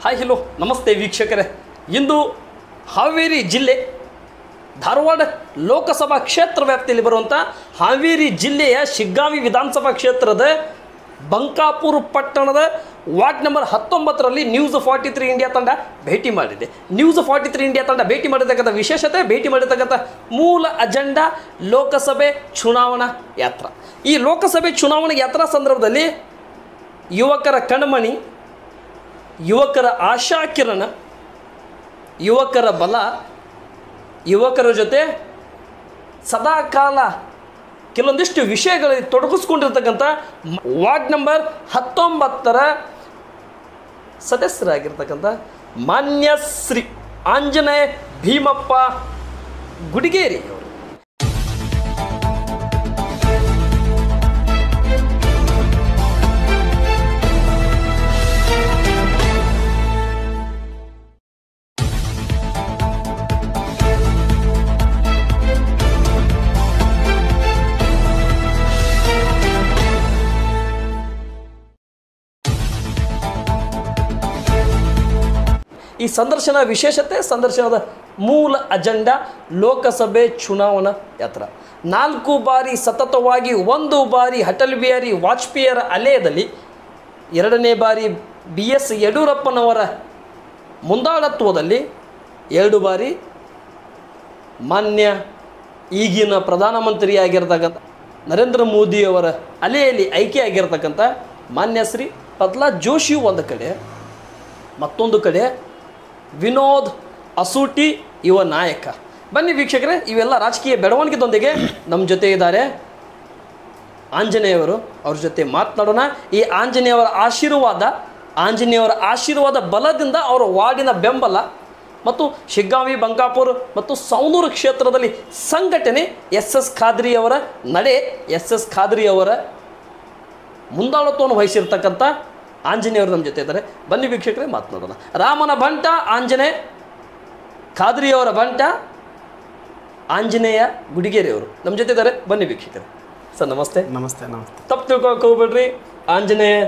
Hi hello ನಮಸ್ತೆ ವೀಕ್ಷಕರೇ. ಇಂದು ಹಾವೇರಿ ಜಿಲ್ಲೆ ಧಾರವಾಡ ಲೋಕಸಭಾ ಕ್ಷೇತ್ರ ವ್ಯಾಪ್ತಿಯಲ್ಲಿ ಬರುವಂಥ ಹಾವೇರಿ ಜಿಲ್ಲೆಯ ಶಿಗ್ಗಾಂವಿ ವಿಧಾನಸಭಾ ಕ್ಷೇತ್ರದ ಬಂಕಾಪುರ ಪಟ್ಟಣದ ವಾರ್ಡ್ ನಂಬರ್ 19ರಲ್ಲಿ ನ್ಯೂಸ್ 43 ಇಂಡಿಯಾ ತಂಡ ಭೇಟಿ ಮಾಡಿದೆ. ನ್ಯೂಸ್ 43 ಇಂಡಿಯಾ ತಂಡ ಭೇಟಿ ಮಾಡಿರ್ತಕ್ಕಂಥ ವಿಶೇಷತೆ, ಭೇಟಿ ಮಾಡಿರ್ತಕ್ಕಂಥ ಮೂಲ ಅಜೆಂಡಾ ಲೋಕಸಭೆ ಚುನಾವಣಾ ಯಾತ್ರಾ. ಈ ಲೋಕಸಭೆ ಚುನಾವಣಾ ಯಾತ್ರಾ ಸಂದರ್ಭದಲ್ಲಿ ಯುವಕರ ಕಣ್ಮಣಿ, ಯುವಕರ ಆಶಾಕಿರಣ, ಯುವಕರ ಬಲ, ಯುವಕರ ಜೊತೆ ಸದಾಕಾಲ ಕೆಲವೊಂದಿಷ್ಟು ವಿಷಯಗಳಲ್ಲಿ ತೊಡಗಿಸ್ಕೊಂಡಿರ್ತಕ್ಕಂಥ ವಾರ್ಡ್ ನಂಬರ್ 19ರ ಸದಸ್ಯರಾಗಿರ್ತಕ್ಕಂಥ ಮಾನ್ಯ ಶ್ರೀ ಆಂಜನೇಯ ಭೀಮಪ್ಪ ಗುಡಿಗೇರಿ ಅವರು. ಈ ಸಂದರ್ಶನ ವಿಶೇಷತೆ, ಸಂದರ್ಶನದ ಮೂಲ ಅಜೆಂಡಾ ಲೋಕಸಭೆ ಚುನಾವಣಾ ಯಾತ್ರಾ. 4 ಬಾರಿ ಸತತವಾಗಿ, 1 ಬಾರಿ ಅಟಲ್ ಬಿಹಾರಿ ವಾಜಪೇಯಿಯರ ಅಲೆಯದಲ್ಲಿ, 2ನೇ ಬಾರಿ BS ಯಡಿಯೂರಪ್ಪನವರ ಮುಂದಾಳತ್ವದಲ್ಲಿ, 2 ಬಾರಿ ಮಾನ್ಯ ಈಗಿನ ಪ್ರಧಾನಮಂತ್ರಿಯಾಗಿರ್ತಕ್ಕಂಥ ನರೇಂದ್ರ ಮೋದಿಯವರ ಅಲೆಯಲ್ಲಿ ಆಯ್ಕೆಯಾಗಿರ್ತಕ್ಕಂಥ ಮಾನ್ಯ ಶ್ರೀ ಪ್ರಹ್ಲಾದ್ ಜೋಶಿ ಒಂದು ಕಡೆ, ಮತ್ತೊಂದು ಕಡೆ ವಿನೋದ್ ಅಸೂಟಿ ಯುವ ನಾಯಕ. ಬನ್ನಿ ವೀಕ್ಷಕರೇ, ಇವೆಲ್ಲ ರಾಜಕೀಯ ಬೆಳವಣಿಗೆದೊಂದಿಗೆ ನಮ್ಮ ಜೊತೆ ಇದ್ದಾರೆ ಆಂಜನೇಯವರು. ಅವ್ರ ಜೊತೆ ಮಾತನಾಡೋಣ. ಈ ಆಂಜನೇಯವರ ಆಶೀರ್ವಾದ ಬಲದಿಂದ ಅವರ ವಾರ್ಡಿನ ಬೆಂಬಲ ಮತ್ತು ಶಿಗ್ಗಾಂವಿ, ಬಂಕಾಪುರ ಮತ್ತು ಸೌನೂರು ಕ್ಷೇತ್ರದಲ್ಲಿ ಸಂಘಟನೆ, SS ಖಾದ್ರಿ ಅವರ ನಡೆ, SS ಖಾದ್ರಿ ಅವರ ಮುಂದಾಳತ್ವವನ್ನು ವಹಿಸಿರ್ತಕ್ಕಂಥ ಆಂಜನೇಯವರು ನಮ್ಮ ಜೊತೆ ಇದ್ದಾರೆ. ಬನ್ನಿ ವೀಕ್ಷಕರೇ ಮಾತನಾಡೋಣ. ರಾಮನ ಬಂಟ ಆಂಜನೇಯ ಖಾದ್ರಿಯವರ ಬಂಟ ಆಂಜನೇಯ ಗುಡಿಗೇರಿಯವರು ನಮ್ಮ ಜೊತೆ ಇದ್ದಾರೆ. ಬನ್ನಿ ವೀಕ್ಷಕರೇ. ಸರ್ ನಮಸ್ತೆ. ನಮಸ್ತೆ. ನಮಸ್ತೆ. ತಪ್ಪು ತಿಳ್ಕೊಳಕ್ಕೆ ಹೋಗ್ಬೇಡ್ರಿ. ಆಂಜನೇಯ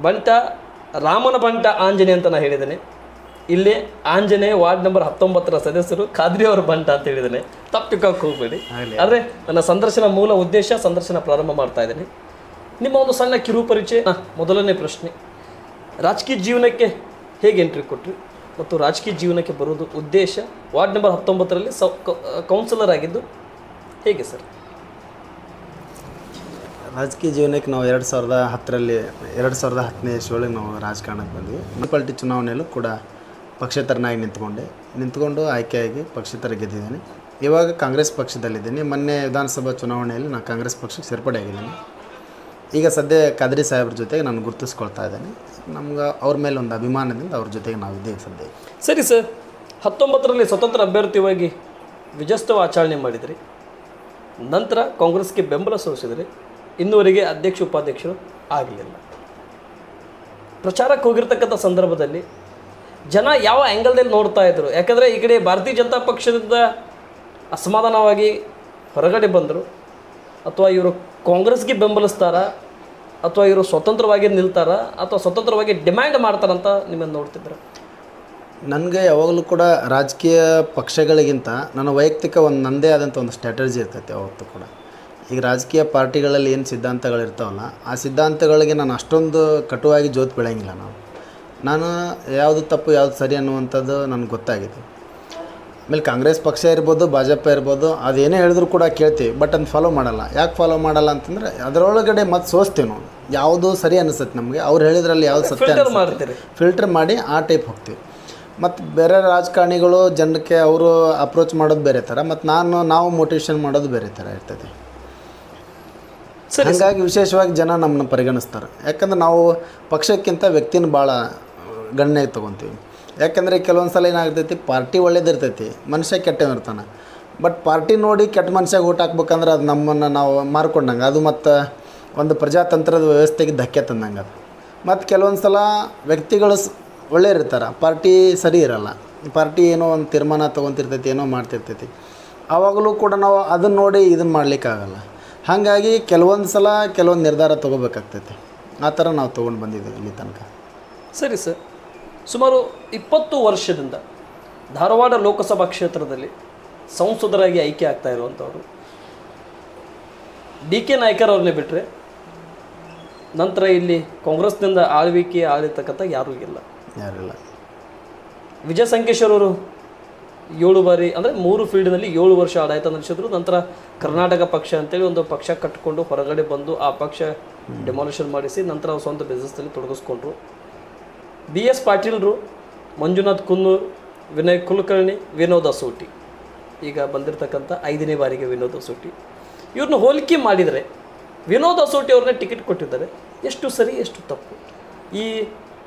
ಬಂಟ, ರಾಮನ ಬಂಟ ಆಂಜನೇಯ ಅಂತ ನಾನು ಹೇಳಿದ್ದೇನೆ. ಇಲ್ಲಿ ಆಂಜನೇಯ ವಾರ್ಡ್ ನಂಬರ್ 19ರ ಸದಸ್ಯರು ಖಾದ್ರಿಯವರ ಬಂಟ ಅಂತ ಹೇಳಿದ್ದೇನೆ. ತಪ್ಪು ತಿಳ್ಕೊಳಕ್ಕೆ ಹೋಗ್ಬೇಡಿ. ಆದರೆ ನನ್ನ ಸಂದರ್ಶನ ಮೂಲ ಉದ್ದೇಶ, ಸಂದರ್ಶನ ಪ್ರಾರಂಭ ಮಾಡ್ತಾ ಇದ್ದೀನಿ. ನಿಮ್ಮ ಒಂದು ಸಣ್ಣ ಕಿರು ಪರಿಚಯ. ಮೊದಲನೇ ಪ್ರಶ್ನೆ, ರಾಜಕೀಯ ಜೀವನಕ್ಕೆ ಹೇಗೆ ಎಂಟ್ರಿ ಕೊಟ್ರಿ ಮತ್ತು ರಾಜಕೀಯ ಜೀವನಕ್ಕೆ ಬರೋದು ಉದ್ದೇಶ, ವಾರ್ಡ್ ನಂಬರ್ 19ರಲ್ಲಿ ಕೌನ್ಸಿಲರ್ ಆಗಿದ್ದು ಹೇಗೆ ಸರ್? ರಾಜಕೀಯ ಜೀವನಕ್ಕೆ ನಾವು 2010ನೇ ಇಸ್ವಿಯೊಳಗೆ ನಾವು ರಾಜಕಾರಣಕ್ಕೆ ಬಂದ್ವಿ. ಮುನ್ಸಿಪಾಲ್ಟಿ ಚುನಾವಣೆಯಲ್ಲೂ ಕೂಡ ಪಕ್ಷೇತರನಾಗಿ ನಿಂತ್ಕೊಂಡು ಆಯ್ಕೆಯಾಗಿ ಪಕ್ಷೇತರ ಗೆದ್ದಿದ್ದೇನೆ. ಇವಾಗ ಕಾಂಗ್ರೆಸ್ ಪಕ್ಷದಲ್ಲಿದ್ದೀನಿ. ಮೊನ್ನೆ ವಿಧಾನಸಭಾ ಚುನಾವಣೆಯಲ್ಲಿ ನಾನು ಕಾಂಗ್ರೆಸ್ ಪಕ್ಷಕ್ಕೆ ಸೇರ್ಪಡೆಯಾಗಿದ್ದೀನಿ. ಈಗ ಸದ್ಯ ಖಾದ್ರಿ ಸಾಹೇಬ್ರ ಜೊತೆಗೆ ನಾನು ಗುರುತಿಸ್ಕೊಳ್ತಾ ಇದ್ದೇನೆ. ನಮ್ಗೆ ಅವ್ರ ಮೇಲೆ ಒಂದು ಅಭಿಮಾನದಿಂದ ಅವ್ರ ಜೊತೆಗೆ ನಾವು ಇದ್ದೇವೆ ಸದ್ಯ. ಸರಿ ಸರ್, 19ರಲ್ಲಿ ಸ್ವತಂತ್ರ ಅಭ್ಯರ್ಥಿಯಾಗಿ ವಿಜಯೋತ್ಸವ ಆಚರಣೆ ಮಾಡಿದ್ರಿ. ನಂತರ ಕಾಂಗ್ರೆಸ್ಗೆ ಬೆಂಬಲ ಸೂಚಿಸಿದ್ರಿ. ಇನ್ನುವರೆಗೆ ಅಧ್ಯಕ್ಷ ಉಪಾಧ್ಯಕ್ಷರು ಆಗಲಿಲ್ಲ. ಪ್ರಚಾರಕ್ಕೆ ಹೋಗಿರ್ತಕ್ಕಂಥ ಸಂದರ್ಭದಲ್ಲಿ ಜನ ಯಾವ ಆ್ಯಂಗಲ್ದಲ್ಲಿ ನೋಡ್ತಾ ಇದ್ರು? ಯಾಕಂದರೆ ಈ ಕಡೆ ಭಾರತೀಯ ಜನತಾ ಪಕ್ಷದಿಂದ ಅಸಮಾಧಾನವಾಗಿ ಹೊರಗಡೆ ಬಂದರು, ಅಥವಾ ಇವರು ಕಾಂಗ್ರೆಸ್ಗೆ ಬೆಂಬಲಿಸ್ತಾರ, ಅಥವಾ ಇವರು ಸ್ವತಂತ್ರವಾಗಿ ನಿಲ್ತಾರ, ಅಥವಾ ಸ್ವತಂತ್ರವಾಗಿ ಡಿಮ್ಯಾಂಡ್ ಮಾಡ್ತಾರಂತ ನಿಮ್ಮನ್ನು ನೋಡ್ತಿದ್ರು? ನನಗೆ ಯಾವಾಗಲೂ ಕೂಡ ರಾಜಕೀಯ ಪಕ್ಷಗಳಿಗಿಂತ ನನ್ನ ವೈಯಕ್ತಿಕ ನನ್ನದೇ ಆದಂಥ ಒಂದು ಸ್ಟ್ರಾಟಜಿ ಇರ್ತೈತೆ ಯಾವತ್ತೂ ಕೂಡ. ಈಗ ರಾಜಕೀಯ ಪಾರ್ಟಿಗಳಲ್ಲಿ ಏನು ಸಿದ್ಧಾಂತಗಳಿರ್ತಾವಲ್ಲ, ಆ ಸಿದ್ಧಾಂತಗಳಿಗೆ ನಾನು ಅಷ್ಟೊಂದು ಕಟುವಾಗಿ ಜೋತು ಬೀಳಂಗಿಲ್ಲ. ನಾನು ಯಾವುದು ತಪ್ಪು ಯಾವುದು ಸರಿ ಅನ್ನುವಂಥದ್ದು ನನಗೆ ಗೊತ್ತಾಗಿದೆ. ಆಮೇಲೆ ಕಾಂಗ್ರೆಸ್ ಪಕ್ಷ ಇರ್ಬೋದು, ಭಾಜಪ ಇರ್ಬೋದು, ಅದೇನೇ ಹೇಳಿದ್ರು ಕೂಡ ಕೇಳ್ತೀವಿ, ಬಟ್ ಅದನ್ನು ಫಾಲೋ ಮಾಡಲ್ಲ. ಯಾಕೆ ಫಾಲೋ ಮಾಡಲ್ಲ ಅಂತಂದರೆ ಅದರೊಳಗಡೆ ಮತ್ತೆ ಸೋಸ್ತೀವಿ ನಾವು. ಯಾವುದು ಸರಿ ಅನಿಸುತ್ತೆ ನಮಗೆ, ಅವ್ರು ಹೇಳಿದ್ರಲ್ಲಿ ಯಾವುದು ಸತ್ಯ ಫಿಲ್ಟರ್ ಮಾಡಿ ಆ ಟೈಪ್ ಹೋಗ್ತೀವಿ. ಮತ್ತು ಬೇರೆ ರಾಜಕಾರಣಿಗಳು ಜನಕ್ಕೆ ಅವರು ಅಪ್ರೋಚ್ ಮಾಡೋದು ಬೇರೆ ಥರ, ಮತ್ತು ನಾವು ಮೋಟಿವೇಶನ್ ಮಾಡೋದು ಬೇರೆ ಥರ ಇರ್ತದೆ. ಹಾಗಾಗಿ ವಿಶೇಷವಾಗಿ ಜನ ನಮ್ಮನ್ನ ಪರಿಗಣಿಸ್ತಾರೆ. ಯಾಕಂದ್ರೆ ನಾವು ಪಕ್ಷಕ್ಕಿಂತ ವ್ಯಕ್ತಿನ ಭಾಳ ಗಣನೆಗೆ ತೊಗೊತೀವಿ. ಯಾಕೆಂದರೆ ಕೆಲವೊಂದು ಸಲ ಏನಾಗ್ತೈತಿ, ಪಾರ್ಟಿ ಒಳ್ಳೇದಿರ್ತೈತಿ, ಮನುಷ್ಯ ಕೆಟ್ಟವಿರ್ತಾನೆ. ಬಟ್ ಪಾರ್ಟಿ ನೋಡಿ ಕೆಟ್ಟ ಮನುಷ್ಯಾಗ ಓಟ್ ಹಾಕ್ಬೇಕಂದ್ರೆ ಅದು ನಮ್ಮನ್ನು ನಾವು ಮಾರ್ಕೊಂಡಂಗೆ, ಅದು ಮತ್ತು ಒಂದು ಪ್ರಜಾತಂತ್ರದ ವ್ಯವಸ್ಥೆಗೆ ಧಕ್ಕೆ ತಂದಂಗೆ ಅದು. ಮತ್ತು ಕೆಲವೊಂದು ಸಲ ವ್ಯಕ್ತಿಗಳು ಒಳ್ಳೆ ಇರ್ತಾರೆ, ಪಾರ್ಟಿ ಸರಿ ಇರಲ್ಲ. ಪಾರ್ಟಿ ಏನೋ ಒಂದು ತೀರ್ಮಾನ ತೊಗೊತಿರ್ತೈತಿ, ಏನೋ ಮಾಡ್ತಿರ್ತೈತಿ. ಆವಾಗಲೂ ಕೂಡ ನಾವು ಅದನ್ನು ನೋಡಿ ಇದನ್ನು ಮಾಡಲಿಕ್ಕಾಗಲ್ಲ. ಹಾಗಾಗಿ ಕೆಲವೊಂದು ಸಲ ಕೆಲವೊಂದು ನಿರ್ಧಾರ ತೊಗೋಬೇಕಾಗ್ತೈತೆ. ಆ ಥರ ನಾವು ತೊಗೊಂಡು ಬಂದಿದ್ದೀವಿ ಇಲ್ಲಿ ತನಕ. ಸರಿ ಸರ್, ಸುಮಾರು 20 ವರ್ಷದಿಂದ ಧಾರವಾಡ ಲೋಕಸಭಾ ಕ್ಷೇತ್ರದಲ್ಲಿ ಸಂಸದರಾಗಿ ಆಯ್ಕೆ ಆಗ್ತಾ ಇರುವಂಥವ್ರು ಡಿ ಕೆ ನಾಯ್ಕರ್ ಅವ್ರನ್ನೇ ಬಿಟ್ಟರೆ ನಂತರ ಇಲ್ಲಿ ಕಾಂಗ್ರೆಸ್ನಿಂದ ಆಳ್ವಿಕೆ ಆಳಿರ್ತಕ್ಕಂಥ ಯಾರೂ ಇಲ್ಲ. ಯಾರಿಲ್ಲ. ವಿಜಯ ಸಂಕೇಶ್ವರ್ ಅವರು 7 ಬಾರಿ ಅಂದರೆ 3 ಫೀಲ್ಡ್ನಲ್ಲಿ 7 ವರ್ಷ ಆಡಳಿತ ನಡೆಸಿದ್ರು. ನಂತರ ಕರ್ನಾಟಕ ಪಕ್ಷ ಅಂತೇಳಿ ಒಂದು ಪಕ್ಷ ಕಟ್ಟಿಕೊಂಡು ಹೊರಗಡೆ ಬಂದು ಆ ಪಕ್ಷ ಡೆಮಾಲಿಷನ್ ಮಾಡಿಸಿ ನಂತರ ಅವ್ರು ಸ್ವಂತ ಬಿಸ್ನೆಸ್ನಲ್ಲಿ ತೊಡಗಿಸ್ಕೊಂಡ್ರು. ಬಿ ಎಸ್ ಪಾಟೀಲ್ರು, ಮಂಜುನಾಥ್ ಕುನ್ನೂರ್, ವಿನಯ್ ಕುಲಕರ್ಣಿ, ವಿನೋದ್ ಅಸೋಟಿ, ಈಗ ಬಂದಿರತಕ್ಕಂಥ 5ನೇ ಬಾರಿಗೆ ವಿನೋದ್ ಅಸೋಟಿ. ಇವ್ರನ್ನ ಹೋಲಿಕೆ ಮಾಡಿದರೆ ವಿನೋದ್ ಅಸೋಟಿ ಅವ್ರನ್ನ ಟಿಕೆಟ್ ಕೊಟ್ಟಿದ್ದಾರೆ. ಎಷ್ಟು ಸರಿ ಎಷ್ಟು ತಪ್ಪು? ಈ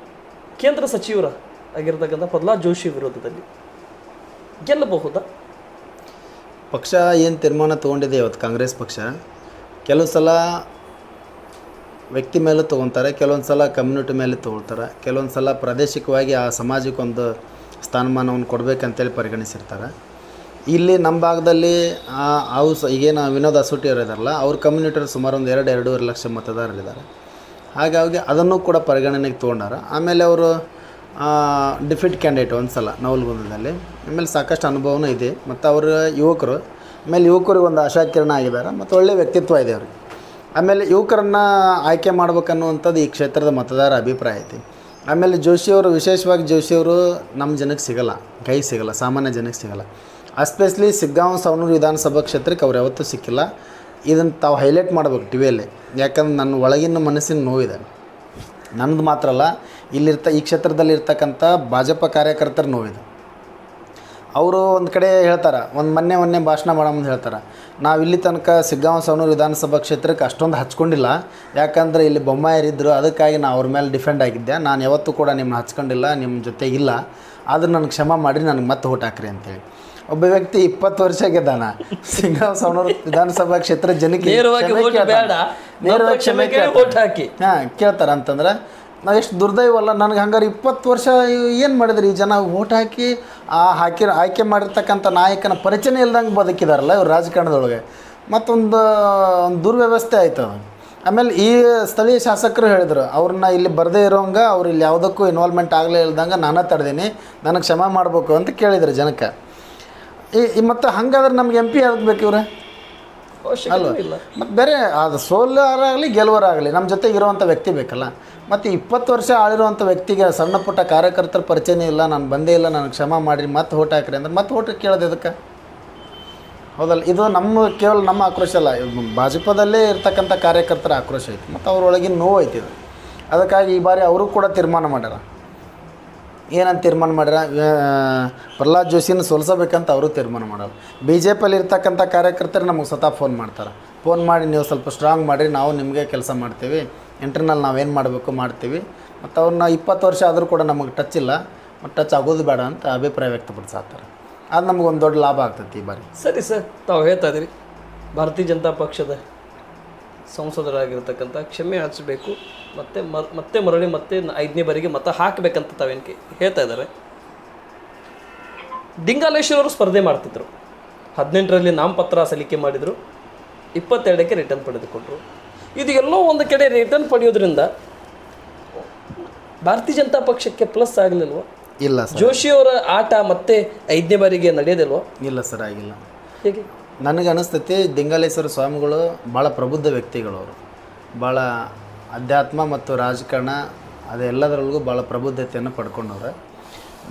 ಕೇಂದ್ರ ಸಚಿವರ ಆಗಿರ್ತಕ್ಕಂಥ ಪ್ರಹ್ಲಾದ್ ಜೋಶಿ ವಿರೋಧದಲ್ಲಿ ಗೆಲ್ಲಬಹುದಾ? ಪಕ್ಷ ಏನು ತೀರ್ಮಾನ ತೊಗೊಂಡಿದೆ ಇವತ್ತು ಕಾಂಗ್ರೆಸ್ ಪಕ್ಷ, ಕೆಲವು ಸಲ ವ್ಯಕ್ತಿ ಮೇಲೆ ತೊಗೊತಾರೆ, ಕೆಲವೊಂದು ಸಲ ಕಮ್ಯುನಿಟಿ ಮೇಲೆ ತೊಗೊಳ್ತಾರೆ, ಕೆಲವೊಂದು ಸಲ ಪ್ರಾದೇಶಿಕವಾಗಿ ಆ ಸಮಾಜಕ್ಕೊಂದು ಸ್ಥಾನಮಾನವನ್ನು ಕೊಡಬೇಕಂತೇಳಿ ಪರಿಗಣಿಸಿರ್ತಾರೆ. ಇಲ್ಲಿ ನಮ್ಮ ಭಾಗದಲ್ಲಿ ಈಗೇನು ವಿನೋದ್ ಅಸೋಟಿ ಅವರು ಇದ್ದಾರಲ್ಲ, ಅವ್ರ ಕಮ್ಯುನಿಟಿಯವರು ಸುಮಾರು ಒಂದು 2-2.5 ಲಕ್ಷ ಮತದಾರರಿದ್ದಾರೆ. ಹಾಗಾಗಿ ಅದನ್ನು ಕೂಡ ಪರಿಗಣನೆಗೆ ತೊಗೊಂಡಾರ. ಆಮೇಲೆ ಅವರು ಡಿಫೀಟ್ ಕ್ಯಾಂಡಿಡೇಟ್ ಒಂದು ಸಲ ನವಲಗುಂದದಲ್ಲಿ, ಆಮೇಲೆ ಸಾಕಷ್ಟು ಅನುಭವನೂ ಇದೆ. ಮತ್ತು ಅವರು ಯುವಕರು, ಆಮೇಲೆ ಯುವಕರಿಗೆ ಒಂದು ಆಶಾಕಿರಣ ಆಗಿದ್ದಾರೆ ಮತ್ತು ಒಳ್ಳೆಯ ವ್ಯಕ್ತಿತ್ವ ಇದೆ ಅವ್ರಿಗೆ. ಆಮೇಲೆ ಯುವಕರನ್ನು ಆಯ್ಕೆ ಮಾಡ್ಬೇಕನ್ನುವಂಥದ್ದು ಈ ಕ್ಷೇತ್ರದ ಮತದಾರ ಅಭಿಪ್ರಾಯ ಐತಿ. ಆಮೇಲೆ ಜೋಶಿಯವರು, ವಿಶೇಷವಾಗಿ ಜೋಶಿಯವರು ನಮ್ಮ ಜನಕ್ಕೆ ಸಿಗಲ್ಲ, ಕೈ ಸಿಗಲ್ಲ, ಸಾಮಾನ್ಯ ಜನಕ್ಕೆ ಸಿಗಲ್ಲ. ಎಸ್ಪೆಷಲಿ ಸಿಗ್ಗಾಂವ್ ಸವಣೂರು ವಿಧಾನಸಭಾ ಕ್ಷೇತ್ರಕ್ಕೆ ಅವ್ರು ಯಾವತ್ತೂ ಸಿಕ್ಕಿಲ್ಲ. ಇದನ್ನು ತಾವು ಹೈಲೈಟ್ ಮಾಡ್ಬೇಕು ಟಿವಿಯಲ್ಲಿ, ಯಾಕಂದ್ರೆ ನನ್ನ ಒಳಗಿನ ಮನಸ್ಸಿನ ನೋವಿದೆ. ನನ್ನದು ಮಾತ್ರ ಅಲ್ಲ, ಈ ಕ್ಷೇತ್ರದಲ್ಲಿ ಇರ್ತಕ್ಕಂಥ ಭಾಜಪ ಕಾರ್ಯಕರ್ತರ ನೋವಿದೆ. ಅವರು ಒಂದು ಕಡೆ ಹೇಳ್ತಾರೆ, ಮೊನ್ನೆ ಭಾಷಣ ಮಾಡೋ ಮುಂದೆ ಹೇಳ್ತಾರೆ, ನಾವು ಇಲ್ಲಿ ತನಕ ಸಿಗ್ಗಾಂವ್ ಸವಣೂರು ವಿಧಾನಸಭಾ ಕ್ಷೇತ್ರಕ್ಕೆ ಅಷ್ಟೊಂದು ಹಚ್ಕೊಂಡಿಲ್ಲ, ಯಾಕಂದರೆ ಇಲ್ಲಿ ಬೊಮ್ಮಾಯರಿದ್ದರು, ಅದಕ್ಕಾಗಿ ನಾನು ಅವ್ರ ಮೇಲೆ ಡಿಫೆಂಡ್ ಆಗಿದ್ದೆ, ನಾನು ಯಾವತ್ತೂ ಕೂಡ ನಿಮ್ಮನ್ನ ಹಚ್ಕೊಂಡಿಲ್ಲ, ನಿಮ್ಮ ಜೊತೆಗಿಲ್ಲ, ಆದ್ರೆ ನನಗೆ ಕ್ಷಮೆ ಮಾಡಿರಿ, ನನಗೆ ಮತ್ತೆ ಓಟ್ ಹಾಕ್ರಿ ಅಂತೇಳಿ. ಒಬ್ಬ ವ್ಯಕ್ತಿ 20 ವರ್ಷ ಗೆದ್ದಾನ ಸಿಗ್ಗಾಂವ್ ಸವಣೂರು ವಿಧಾನಸಭಾ ಕ್ಷೇತ್ರ ಜನಕ್ಕೆ ನೇರವಾಗಿ ಕ್ಷಮೆ ಕೇಳ್ತಾರೆ ಅಂತಂದ್ರೆ ನಾವು ಎಷ್ಟು ದುರ್ದೈವಲ್ಲ. ನನಗೆ ಹಂಗಾರೆ 20 ವರ್ಷ ಏನು ಮಾಡಿದ್ರಿ ಈ ಜನ? ಓಟ್ ಹಾಕಿ ಆಯ್ಕೆ ಮಾಡಿರ್ತಕ್ಕಂಥ ನಾಯಕನ ಪರಿಚಯ ಇಲ್ದಂಗೆ ಬದುಕಿದಾರಲ್ಲ ಇವ್ರು ರಾಜಕಾರಣದೊಳಗೆ. ಮತ್ತೊಂದು ದುರ್ವ್ಯವಸ್ಥೆ ಆಯ್ತು ಅದು. ಆಮೇಲೆ ಈ ಸ್ಥಳೀಯ ಶಾಸಕರು ಹೇಳಿದರು, ಅವ್ರನ್ನ ಇಲ್ಲಿ ಬರದೇ ಇರೋಂಗೆ, ಅವ್ರು ಇಲ್ಲಿ ಯಾವುದಕ್ಕೂ ಇನ್ವಾಲ್ವ್ಮೆಂಟ್ ಆಗಲೇ ಇಲ್ದಂಗೆ ನಾನು ತಡೆದೀನಿ, ನನಗೆ ಕ್ಷಮೆ ಮಾಡಬೇಕು ಅಂತ ಕೇಳಿದ್ರು ಜನಕ್ಕೆ. ಮತ್ತು ಹಂಗಾದ್ರೆ ನಮ್ಗೆ MP ಆಗಬೇಕು ಇವ್ರೆ ಅಲ್ವ? ಮತ್ತು ಬೇರೆ ಅದು ಸೋಲರಾಗಲಿ ಗೆಲುವರಾಗಲಿ ನಮ್ಮ ಜೊತೆಗೆ ಇರುವಂಥ ವ್ಯಕ್ತಿ ಬೇಕಲ್ಲ. ಮತ್ತು 20 ವರ್ಷ ಆಳಿರುವಂಥ ವ್ಯಕ್ತಿಗೆ ಸಣ್ಣ ಪುಟ್ಟ ಕಾರ್ಯಕರ್ತರ ಪರಿಚಯನೇ ಇಲ್ಲ, ನಾನು ಬಂದೇ ಇಲ್ಲ, ನನಗೆ ಕ್ಷಮೆ ಮಾಡಿರಿ, ಮತ್ತೆ ಓಟ್ ಹಾಕ್ರಿ ಅಂದ್ರೆ ಮತ್ತೆ ಓಟ್ ಕೇಳೋದು ಇದಕ್ಕೆ ಹೌದಲ್ಲ? ಇದು ಕೇವಲ ನಮ್ಮ ಆಕ್ರೋಶ ಅಲ್ಲ, ಭಾಜಪದಲ್ಲೇ ಇರ್ತಕ್ಕಂಥ ಕಾರ್ಯಕರ್ತರ ಆಕ್ರೋಶ ಐತಿ ಮತ್ತು ಅವ್ರೊಳಗಿನ ನೋವು ಐತಿ ಇದು. ಅದಕ್ಕಾಗಿ ಈ ಬಾರಿ ಅವರು ಕೂಡ ತೀರ್ಮಾನ ಮಾಡ್ಯಾರ. ಏನಂತ ತೀರ್ಮಾನ ಮಾಡ್ಯಾರ? ಪ್ರಹ್ಲಾದ್ ಜೋಶಿನ ಸೋಲಿಸಬೇಕಂತ ಅವರು ತೀರ್ಮಾನ ಮಾಡೋರು. BJPಯಲ್ಲಿ ಇರ್ತಕ್ಕಂಥ ಕಾರ್ಯಕರ್ತರು ನಮಗೆ ಸ್ವತಃ ಫೋನ್ ಮಾಡ್ತಾರೆ, ಫೋನ್ ಮಾಡಿ ನೀವು ಸ್ವಲ್ಪ ಸ್ಟ್ರಾಂಗ್ ಮಾಡಿರಿ, ನಾವು ನಿಮಗೆ ಕೆಲಸ ಮಾಡ್ತೀವಿ, ಇಂಟರ್ನಲ್ ನಾವೇನು ಮಾಡಬೇಕು ಮಾಡ್ತೀವಿ. ಮತ್ತು ಅವ್ರನ್ನ 20 ವರ್ಷ ಆದರೂ ಕೂಡ ನಮಗೆ ಟಚ್ ಇಲ್ಲ, ಮತ್ತು ಟಚ್ ಆಗೋದು ಬೇಡ ಅಂತ ಅಭಿಪ್ರಾಯ ವ್ಯಕ್ತಪಡಿಸ್ತಾರೆ. ಅದು ನಮಗೊಂದು ದೊಡ್ಡ ಲಾಭ ಆಗ್ತೈತಿ ಈ ಬಾರಿ. ಸರಿ ಸರ್, ತಾವು ಹೇಳ್ತಾ ಇದ್ದೀರಿ ಭಾರತೀಯ ಜನತಾ ಪಕ್ಷದ ಸಂಸದರಾಗಿರ್ತಕ್ಕಂಥ ಕ್ಷಮೆ ಯಾಚಿಸಬೇಕು, ಮತ್ತೆ ಮರಳಿ 5ನೇ ಬಾರಿಗೆ ಮತ ಹಾಕಬೇಕಂತ ತಾವೇನು ಹೇಳ್ತಾ ಇದ್ದಾರೆ. ಡಿಂಗಾಲೇಶ್ವರವರು ಸ್ಪರ್ಧೆ ಮಾಡ್ತಿದ್ರು, 18ರಲ್ಲಿ ನಾಮಪತ್ರ ಸಲ್ಲಿಕೆ ಮಾಡಿದರು, 22ಕ್ಕೆ ರಿಟರ್ನ್ ಪಡೆದುಕೊಂಡ್ರು. ಇದು ಎಲ್ಲೋ ಒಂದು ಕಡೆ ರಿಟರ್ನ್ ಪಡೆಯೋದ್ರಿಂದ ಭಾರತೀಯ ಜನತಾ ಪಕ್ಷಕ್ಕೆ ಪ್ಲಸ್ ಆಗಲಿಲ್ವ? ಇಲ್ಲ ಸರ್. ಜೋಶಿಯವರ ಆಟ ಮತ್ತೆ 5ನೇ ಬಾರಿಗೆ ನಡೆಯೋದಿಲ್ವ? ಇಲ್ಲ ಸರ್, ಆಗಿಲ್ಲ. ಹೇಗೆ? ನನಗೆ ಅನಿಸ್ತೈತಿ ದಿಂಗಾಲೇಶ್ವರ ಸ್ವಾಮಿಗಳು ಭಾಳ ಪ್ರಬುದ್ಧ ವ್ಯಕ್ತಿಗಳು. ಅವರು ಭಾಳ ಅಧ್ಯಾತ್ಮ ಮತ್ತು ರಾಜಕಾರಣ ಅದೆಲ್ಲದರೊಳಗೂ ಭಾಳ ಪ್ರಬುದ್ಧತೆಯನ್ನು ಪಡ್ಕೊಂಡವ್ರೆ.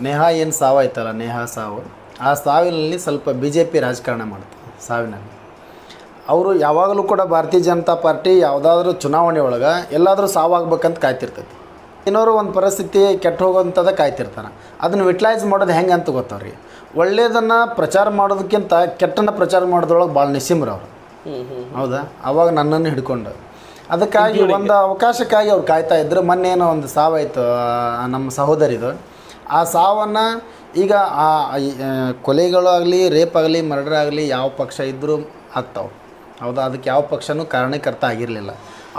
ನೇಹಾ ಏನು ಸಾವಾಯ್ತಲ್ಲ, ನೇಹಾ ಸಾವು, ಆ ಸಾವಿನಲ್ಲಿ ಸ್ವಲ್ಪ BJP ರಾಜಕಾರಣ ಮಾಡ್ತಾರೆ. ಸಾವಿನಲ್ಲಿ ಅವರು ಯಾವಾಗಲೂ ಕೂಡ ಭಾರತೀಯ ಜನತಾ ಪಾರ್ಟಿ ಯಾವುದಾದ್ರೂ ಚುನಾವಣೆ ಒಳಗೆ ಎಲ್ಲಾದರೂ ಸಾವಾಗಬೇಕಂತ ಕಾಯ್ತಿರ್ತೈತಿ. ಇನ್ನೋರು ಒಂದು ಪರಿಸ್ಥಿತಿ ಕೆಟ್ಟು ಹೋಗೋಂಥದ್ದು ಕಾಯ್ತಿರ್ತಾರೆ. ಅದನ್ನು ಯುಟಿಲೈಸ್ ಮಾಡೋದು ಹೆಂಗೆ ಅಂತ ಗೊತ್ತವ್ರಿಗೆ. ಒಳ್ಳೆಯದನ್ನು ಪ್ರಚಾರ ಮಾಡೋದಕ್ಕಿಂತ ಕೆಟ್ಟನ್ನು ಪ್ರಚಾರ ಮಾಡೋದ್ರೊಳಗೆ ಭಾಳ ನಿಸ್ಸಿಮ್ರು ಅವರು. ಹೌದಾ? ಆವಾಗ ನನ್ನನ್ನು ಹಿಡ್ಕೊಂಡು ಅದಕ್ಕಾಗಿ ಒಂದು ಅವಕಾಶಕ್ಕಾಗಿ ಅವ್ರು ಕಾಯ್ತಾ ಇದ್ರು. ಮೊನ್ನೇನೋ ಒಂದು ಸಾವಾಯಿತು ನಮ್ಮ ಸಹೋದರಿದು. ಆ ಸಾವನ್ನು ಈಗ ಕೊಲೆಗಳಾಗಲಿ, ರೇಪ್ ಆಗಲಿ, ಮರ್ಡರ್ ಆಗಲಿ ಯಾವ ಪಕ್ಷ ಇದ್ದರೂ ಆಗ್ತಾವೆ. ಹೌದಾ? ಅದಕ್ಕೆ ಯಾವ ಪಕ್ಷನೂ ಕಾರಣಕರ್ತ ಆಗಿರಲಿಲ್ಲ.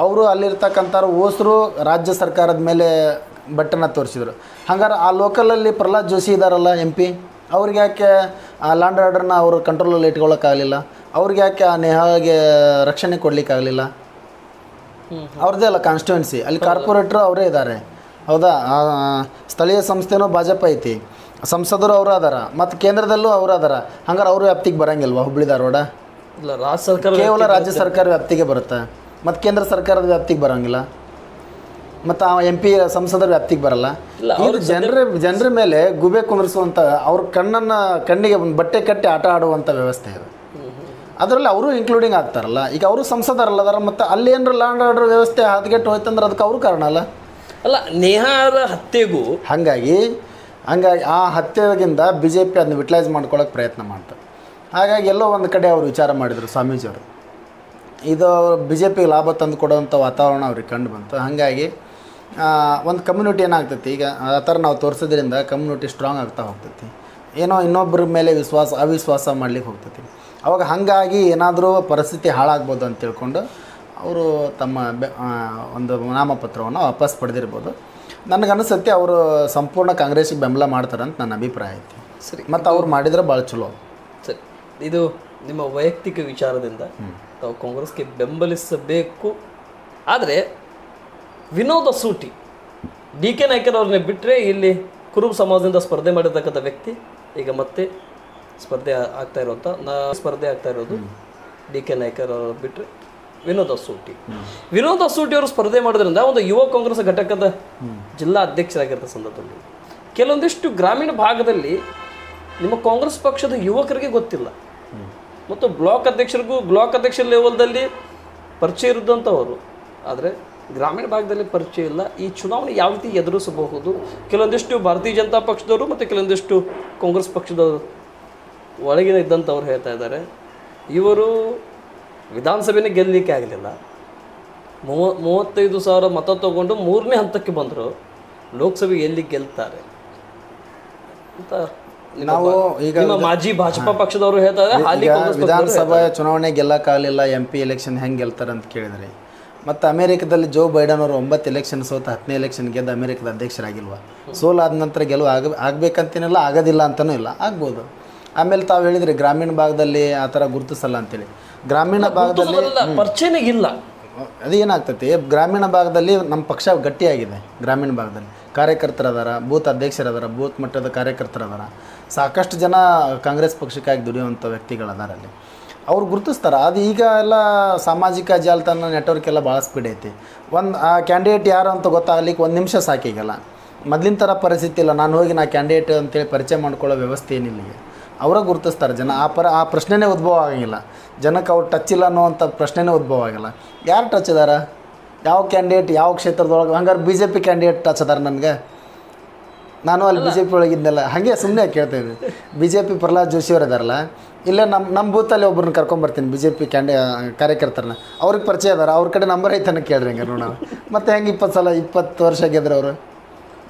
ಅವರು ಅಲ್ಲಿರ್ತಕ್ಕಂಥವ್ರು ಓಸರು ರಾಜ್ಯ ಸರ್ಕಾರದ ಮೇಲೆ ಬಟ್ಟನ್ನು ತೋರಿಸಿದ್ರು. ಹಂಗಾರೆ ಆ ಲೋಕಲಲ್ಲಿ ಪ್ರಹ್ಲಾದ್ ಜೋಶಿ ಇದ್ದಾರಲ್ಲ MP, ಅವ್ರಿಗೆ ಯಾಕೆ ಆ ಲ್ಯಾಂಡ್ ಆರ್ಡರ್ನ ಅವರು ಕಂಟ್ರೋಲಲ್ಲಿ ಇಟ್ಕೊಳ್ಳೋಕ್ಕಾಗಲಿಲ್ಲ? ಅವ್ರಿಗೆ ಯಾಕೆ ಆ ನೇಹಾಗೆ ರಕ್ಷಣೆ ಕೊಡಲಿಕ್ಕಾಗಲಿಲ್ಲ? ಅವ್ರದ್ದೇ ಅಲ್ಲ ಕಾನ್ಸ್ಟಿಟ್ಯೂನ್ಸಿ, ಅಲ್ಲಿ ಕಾರ್ಪೊರೇಟ್ರು ಅವರೇ ಇದ್ದಾರೆ. ಹೌದಾ? ಸ್ಥಳೀಯ ಸಂಸ್ಥೆನೂ ಭಾಜಪ ಐತಿ, ಸಂಸದರು ಅವರು ಅದಾರ, ಮತ್ತು ಕೇಂದ್ರದಲ್ಲೂ ಅವರು ಅದಾರ. ಹಂಗಾರೆ ಅವರು ವ್ಯಾಪ್ತಿಗೆ ಬರಂಗಿಲ್ವಾ ಹುಬ್ಳಿ ಧಾರವಾಡ? ಇಲ್ಲ, ರಾಜ್ಯ ಸರ್ಕಾರ ಕೇವಲ ರಾಜ್ಯ ಸರ್ಕಾರ ವ್ಯಾಪ್ತಿಗೆ ಬರುತ್ತೆ, ಮತ್ತು ಕೇಂದ್ರ ಸರ್ಕಾರದ ವ್ಯಾಪ್ತಿಗೆ ಬರೋಂಗಿಲ್ಲ, ಮತ್ತು ಆ MP ಸಂಸದರ ವ್ಯಾಪ್ತಿಗೆ ಬರಲ್ಲ. ಇದು ಜನರ ಮೇಲೆ ಗುಬೆ ಕುಂದಿರಿಸುವಂಥ, ಅವ್ರ ಕಣ್ಣಿಗೆ ಒಂದು ಬಟ್ಟೆ ಕಟ್ಟಿ ಆಟ ಆಡುವಂಥ ವ್ಯವಸ್ಥೆ ಇದೆ. ಅದರಲ್ಲಿ ಅವರು ಇನ್ಕ್ಲೂಡಿಂಗ್ ಆಗ್ತಾರಲ್ಲ. ಈಗ ಅವರು ಸಂಸದರಲ್ಲ ಅದಾರ, ಮತ್ತು ಅಲ್ಲಿ ಏನಾರ ಲ್ಯಾಂಡ್ ಆರ್ಡರ್ ವ್ಯವಸ್ಥೆ ಹದಗೆಟ್ಟು ಹೋಯ್ತಂದ್ರೆ ಅದಕ್ಕೆ ಅವರು ಕಾರಣ ಅಲ್ಲ ನೇಹಾರ ಹತ್ಯೆಗೂ. ಹಾಗಾಗಿ ಆ ಹತ್ಯೆಗಿಂದ BJP ಅದನ್ನ ಯುಟಿಲೈಸ್ ಮಾಡ್ಕೊಳ್ಳೋಕೆ ಪ್ರಯತ್ನ ಮಾಡ್ತಾರೆ. ಹಾಗಾಗಿ ಎಲ್ಲೋ ಒಂದು ಕಡೆ ಅವರು ವಿಚಾರ ಮಾಡಿದರು ಸ್ವಾಮೀಜಿಯವರು, ಇದು BJPಗೆ ಲಾಭ ತಂದು ಕೊಡುವಂಥ ವಾತಾವರಣ ಅವ್ರಿಗೆ ಕಂಡು ಬಂತು. ಹಾಗಾಗಿ ಒಂದು ಕಮ್ಯುನಿಟಿ ಏನಾಗ್ತೈತಿ, ಈಗ ಆ ಥರ ನಾವು ತೋರಿಸೋದ್ರಿಂದ ಕಮ್ಯುನಿಟಿ ಸ್ಟ್ರಾಂಗ್ ಆಗ್ತಾ ಹೋಗ್ತೈತಿ, ಏನೋ ಇನ್ನೊಬ್ಬರ ಮೇಲೆ ಅವಿಶ್ವಾಸ ಮಾಡ್ಲಿಕ್ಕೆ ಹೋಗ್ತೈತಿ. ಅವಾಗ ಹಾಗಾಗಿ ಏನಾದರೂ ಪರಿಸ್ಥಿತಿ ಹಾಳಾಗ್ಬೋದು ಅಂತ ತಿಳ್ಕೊಂಡು ಅವರು ತಮ್ಮ ಒಂದು ನಾಮಪತ್ರವನ್ನು ವಾಪಸ್ ಪಡೆದಿರ್ಬೋದು. ನನಗನ್ನಿಸುತ್ತೆ ಅವರು ಸಂಪೂರ್ಣ ಕಾಂಗ್ರೆಸ್ಸಿಗೆ ಬೆಂಬಲ ಮಾಡ್ತಾರೆ ಅಂತ ನನ್ನ ಅಭಿಪ್ರಾಯ ಐತಿ. ಸರಿ, ಮತ್ತು ಅವ್ರು ಮಾಡಿದ್ರೆ ಭಾಳ ಚಲೋ. ಸರಿ, ಇದು ನಿಮ್ಮ ವೈಯಕ್ತಿಕ ವಿಚಾರದಿಂದ ತಾವು ಕಾಂಗ್ರೆಸ್ಗೆ ಬೆಂಬಲಿಸಬೇಕು. ಆದರೆ ವಿನೋದ ಸೂಟಿ DK ನಾಯ್ಕರ್ ಅವ್ರನ್ನೇ ಬಿಟ್ಟರೆ ಇಲ್ಲಿ ಕುರುಬ ಸಮಾಜದಿಂದ ಸ್ಪರ್ಧೆ ಮಾಡಿರ್ತಕ್ಕಂಥ ವ್ಯಕ್ತಿ ಈಗ ಮತ್ತೆ ಸ್ಪರ್ಧೆ ಆಗ್ತಾ ಇರೋದು DK ನಾಯ್ಕರ್ ಅವರು ಬಿಟ್ಟರೆ ವಿನೋದ ಸೂಟಿ ಅವರು ಸ್ಪರ್ಧೆ ಮಾಡೋದ್ರಿಂದ ಒಂದು ಯುವ ಕಾಂಗ್ರೆಸ್ ಘಟಕದ ಜಿಲ್ಲಾ ಅಧ್ಯಕ್ಷರಾಗಿರೋ ಸಂದರ್ಭದಲ್ಲಿ ಕೆಲವೊಂದಿಷ್ಟು ಗ್ರಾಮೀಣ ಭಾಗದಲ್ಲಿ ನಿಮ್ಮ ಕಾಂಗ್ರೆಸ್ ಪಕ್ಷದ ಯುವಕರಿಗೆ ಗೊತ್ತಿಲ್ಲ, ಮತ್ತು ಬ್ಲಾಕ್ ಅಧ್ಯಕ್ಷರ ಲೆವೆಲ್ದಲ್ಲಿ ಪರಿಚಯ ಇರುವಂಥವರು, ಆದರೆ ಗ್ರಾಮೀಣ ಭಾಗದಲ್ಲಿ ಪರಿಚಯ ಇಲ್ಲ. ಈ ಚುನಾವಣೆ ಯಾವ ರೀತಿ ಎದುರಿಸಬಹುದು? ಕೆಲವೊಂದಿಷ್ಟು ಭಾರತೀಯ ಜನತಾ ಪಕ್ಷದವರು ಮತ್ತು ಕೆಲವೊಂದಿಷ್ಟು ಕಾಂಗ್ರೆಸ್ ಪಕ್ಷದವರು ಒಳಗಿನ ಇದ್ದಂಥವ್ರು ಹೇಳ್ತಾ ಇದ್ದಾರೆ, ಇವರು ವಿಧಾನಸಭೆನೇ ಗೆಲ್ಲಲಿಕ್ಕೆ ಆಗಲಿಲ್ಲ, 35,000 ಮತ ತಗೊಂಡು 3ನೇ ಹಂತಕ್ಕೆ ಬಂದರು, ಲೋಕಸಭೆಗೆ ಎಲ್ಲಿ ಗೆಲ್ತಾರೆ ಅಂತ ನಾವು ಈಗ ಮಾಜಿ ಭಾಜಪಾ ಪಕ್ಷದವರು ಹೇಳ್ತಾರೆ. ಹಾಲಿ ವಿಧಾನಸಭಾ ಚುನಾವಣೆ ಗೆಲ್ಲಕ್ಕಾಗಲಿಲ್ಲ, MP ಎಲೆಕ್ಷನ್ ಹೆಂಗೆ ಗೆಲ್ತಾರೆ ಅಂತ ಕೇಳಿದರೆ, ಮತ್ತು ಅಮೇರಿಕದಲ್ಲಿ ಜೋ ಬೈಡನ್ ಅವರು 9 ಎಲೆಕ್ಷನ್ ಸೋತ 10ನೇ ಎಲೆಕ್ಷನ್ ಗೆದ್ದು ಅಮೇರಿಕದ ಅಧ್ಯಕ್ಷರಾಗಿಲ್ವ? ಸೋಲಾದ ನಂತರ ಗೆಲುವು ಆಗಬೇಕಂತೇನಿಲ್ಲ, ಆಗೋದಿಲ್ಲ ಅಂತಲೂ ಇಲ್ಲ, ಆಗ್ಬೋದು. ಆಮೇಲೆ ತಾವು ಹೇಳಿದ್ರಿ ಗ್ರಾಮೀಣ ಭಾಗದಲ್ಲಿ ಆ ಥರ ಗುರುತಿಸಲ್ಲ ಅಂತೇಳಿ. ಗ್ರಾಮೀಣ ಭಾಗದಲ್ಲಿ ಪರಿಚಯನೇ ಇಲ್ಲ. ಅದು ಏನಾಗ್ತೈತಿ, ಗ್ರಾಮೀಣ ಭಾಗದಲ್ಲಿ ನಮ್ಮ ಪಕ್ಷ ಗಟ್ಟಿಯಾಗಿದೆ. ಗ್ರಾಮೀಣ ಭಾಗದಲ್ಲಿ ಕಾರ್ಯಕರ್ತರದಾರ, ಬೂತ್ ಅಧ್ಯಕ್ಷರದಾರ, ಬೂತ್ ಮಟ್ಟದ ಕಾರ್ಯಕರ್ತರದಾರ, ಸಾಕಷ್ಟು ಜನ ಕಾಂಗ್ರೆಸ್ ಪಕ್ಷಕ್ಕಾಗಿ ದುಡಿಯುವಂಥ ವ್ಯಕ್ತಿಗಳದಾರ ಅಲ್ಲಿ, ಅವ್ರು ಗುರುತಿಸ್ತಾರೆ. ಅದು ಈಗ ಎಲ್ಲ ಸಾಮಾಜಿಕ ಜಾಲತಾಣ ನೆಟ್ವರ್ಕ್ ಎಲ್ಲ ಭಾಳ ಸ್ಪೀಡ್ ಐತಿ. ಆ ಕ್ಯಾಂಡಿಡೇಟ್ ಯಾರು ಅಂತ ಗೊತ್ತಾಗ್ಲಿಕ್ಕೆ 1 ನಿಮಿಷ ಸಾಕೀಗಲ್ಲ. ಮೊದಲಿನ ಥರ ಪರಿಸ್ಥಿತಿ ಇಲ್ಲ, ನಾನು ಹೋಗಿ ಕ್ಯಾಂಡಿಡೇಟ್ ಅಂತೇಳಿ ಪರಿಚಯ ಮಾಡ್ಕೊಳ್ಳೋ ವ್ಯವಸ್ಥೆ ಏನಿಲ್ಲ. ಅವರ ಗುರುತಿಸ್ತಾರೆ ಜನ. ಆ ಪ್ರಶ್ನೆನೇ ಉದ್ಭವ ಆಗಂಗಿಲ್ಲ ಜನಕ್ಕೆ. ಅವ್ರು ಟಚ್ ಇಲ್ಲ ಅನ್ನೋವಂಥ ಪ್ರಶ್ನೆನೇ ಉದ್ಭವ ಆಗಿಲ್ಲ. ಯಾರು ಟಚ್ ಅದಾರ, ಯಾವ ಕ್ಯಾಂಡಿಡೇಟ್ ಯಾವ ಕ್ಷೇತ್ರದೊಳಗೆ? ಹಂಗಾರೆ BJP ಕ್ಯಾಂಡಿಡೇಟ್ ಟಚ್ ಅದಾರ ನನಗೆ? ನಾನು ಅಲ್ಲಿ BJP ಒಳಗಿದ್ದೆಲ್ಲ ಹಾಗೆ ಸುಮ್ಮನೆ ಕೇಳ್ತಾಯಿದ್ದೆ. BJP ಪ್ರಹ್ಲಾದ್ ಜೋಶಿ ಅವರು ಇದಾರಲ್ಲ, ಇಲ್ಲೇ ನಮ್ಮ ಬೂತಲ್ಲಿ ಒಬ್ಬರನ್ನ ಕರ್ಕೊಂಬರ್ತೀನಿ BJP ಕಾರ್ಯಕರ್ತರನ್ನ, ಅವ್ರಿಗೆ ಪರಿಚಯ ಅದಾರ, ಅವ್ರ ಕಡೆ ನಂಬರ್ ಐತನ ಕೇಳ್ರಿ. ಹಂಗಾರೆ ನೋಡೋಣ ಮತ್ತೆ ಹೆಂಗೆ 20 ವರ್ಷ ಗೆದ್ರೆ ಅವರು.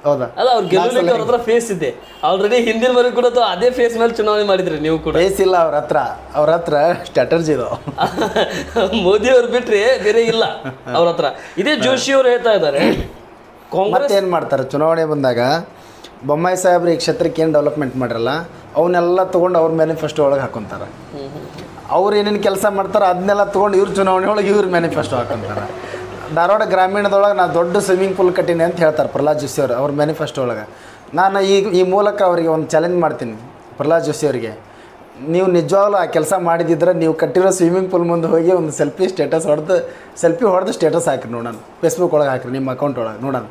ಹೌದಾ? ಅಲ್ಲ, ಅವ್ರು ಗೆಲ್ಲಲಿಕ್ಕೆ ಅವ್ರ ಹತ್ರ ಫೇಸ್ ಇದೆ ಆಲ್ರೆಡಿ. ಹಿಂದಿನವರೆಗೂ ಕೂಡ ಅದೇ ಫೇಸ್ ಮೇಲೆ ಚುನಾವಣೆ ಮಾಡಿದ್ರಿ ನೀವು ಕೂಡ. ಫೇಸ್ ಇಲ್ಲ ಅವ್ರ ಹತ್ರ ಸ್ಟ್ರಾಟರ್ಜಿ ಇದು. ಮೋದಿ ಅವ್ರು ಬಿಟ್ರೆ ಬೇರೆ ಇಲ್ಲ ಅವ್ರ ಹತ್ರ. ಇದೇ ಜೋಶಿ ಅವರು ಹೇಳ್ತಾ ಇದ್ದಾರೆ, ಮತ್ತೆ ಏನು ಮಾಡ್ತಾರೆ ಚುನಾವಣೆ ಬಂದಾಗ, ಬೊಮ್ಮಾಯಿ ಸಾಹೇಬ್ರು ಈ ಕ್ಷೇತ್ರಕ್ಕೆ ಏನು ಡೆವಲಪ್ಮೆಂಟ್ ಮಾಡಿರಲ್ಲ ಅವನ್ನೆಲ್ಲ ತೊಗೊಂಡು ಅವ್ರ ಮ್ಯಾನಿಫೆಸ್ಟೋ ಒಳಗೆ ಹಾಕೊತಾರೆ. ಅವ್ರು ಏನೇನು ಕೆಲಸ ಮಾಡ್ತಾರೆ ಅದನ್ನೆಲ್ಲ ತೊಗೊಂಡು ಇವ್ರ ಚುನಾವಣೆ ಒಳಗೆ ಇವ್ರ ಮ್ಯಾನಿಫೆಸ್ಟೋ ಹಾಕೊತಾರೆ. ಧಾರವಾಡ ಗ್ರಾಮೀಣದೊಳಗೆ ನಾನು ದೊಡ್ಡ ಸ್ವಿಮ್ಮಿಂಗ್ ಪೂಲ್ ಕಟ್ಟಿನಿ ಅಂತ ಹೇಳ್ತಾರೆ ಪ್ರಹ್ಲಾದ್ ಜೋಶಿ ಅವರು ಅವ್ರ ಮ್ಯಾನಿಫೆಸ್ಟೋ ಒಳಗೆ. ನಾನು ಈ ಮೂಲಕ ಅವರಿಗೆ ಒಂದು ಚಾಲೆಂಜ್ ಮಾಡ್ತೀನಿ, ಪ್ರಹ್ಲಾದ್ ಜೋಶಿ ಅವರಿಗೆ, ನೀವು ನಿಜವಾಗ್ಲೂ ಆ ಕೆಲಸ ಮಾಡಿದಿದ್ರೆ ನೀವು ಕಟ್ಟಿರೋ ಸ್ವಿಮ್ಮಿಂಗ್ ಪೂಲ್ ಮುಂದೆ ಹೋಗಿ ಒಂದು ಸೆಲ್ಫಿ ಹೊಡೆದು ಸ್ಟೇಟಸ್ ಹಾಕಿರಿ ನೋಡೋಣ, ಫೇಸ್ಬುಕ್ ಒಳಗೆ ಹಾಕಿರಿ, ನಿಮ್ಮ ಅಕೌಂಟ್ ಒಳಗೆ ನೋಡೋಣ.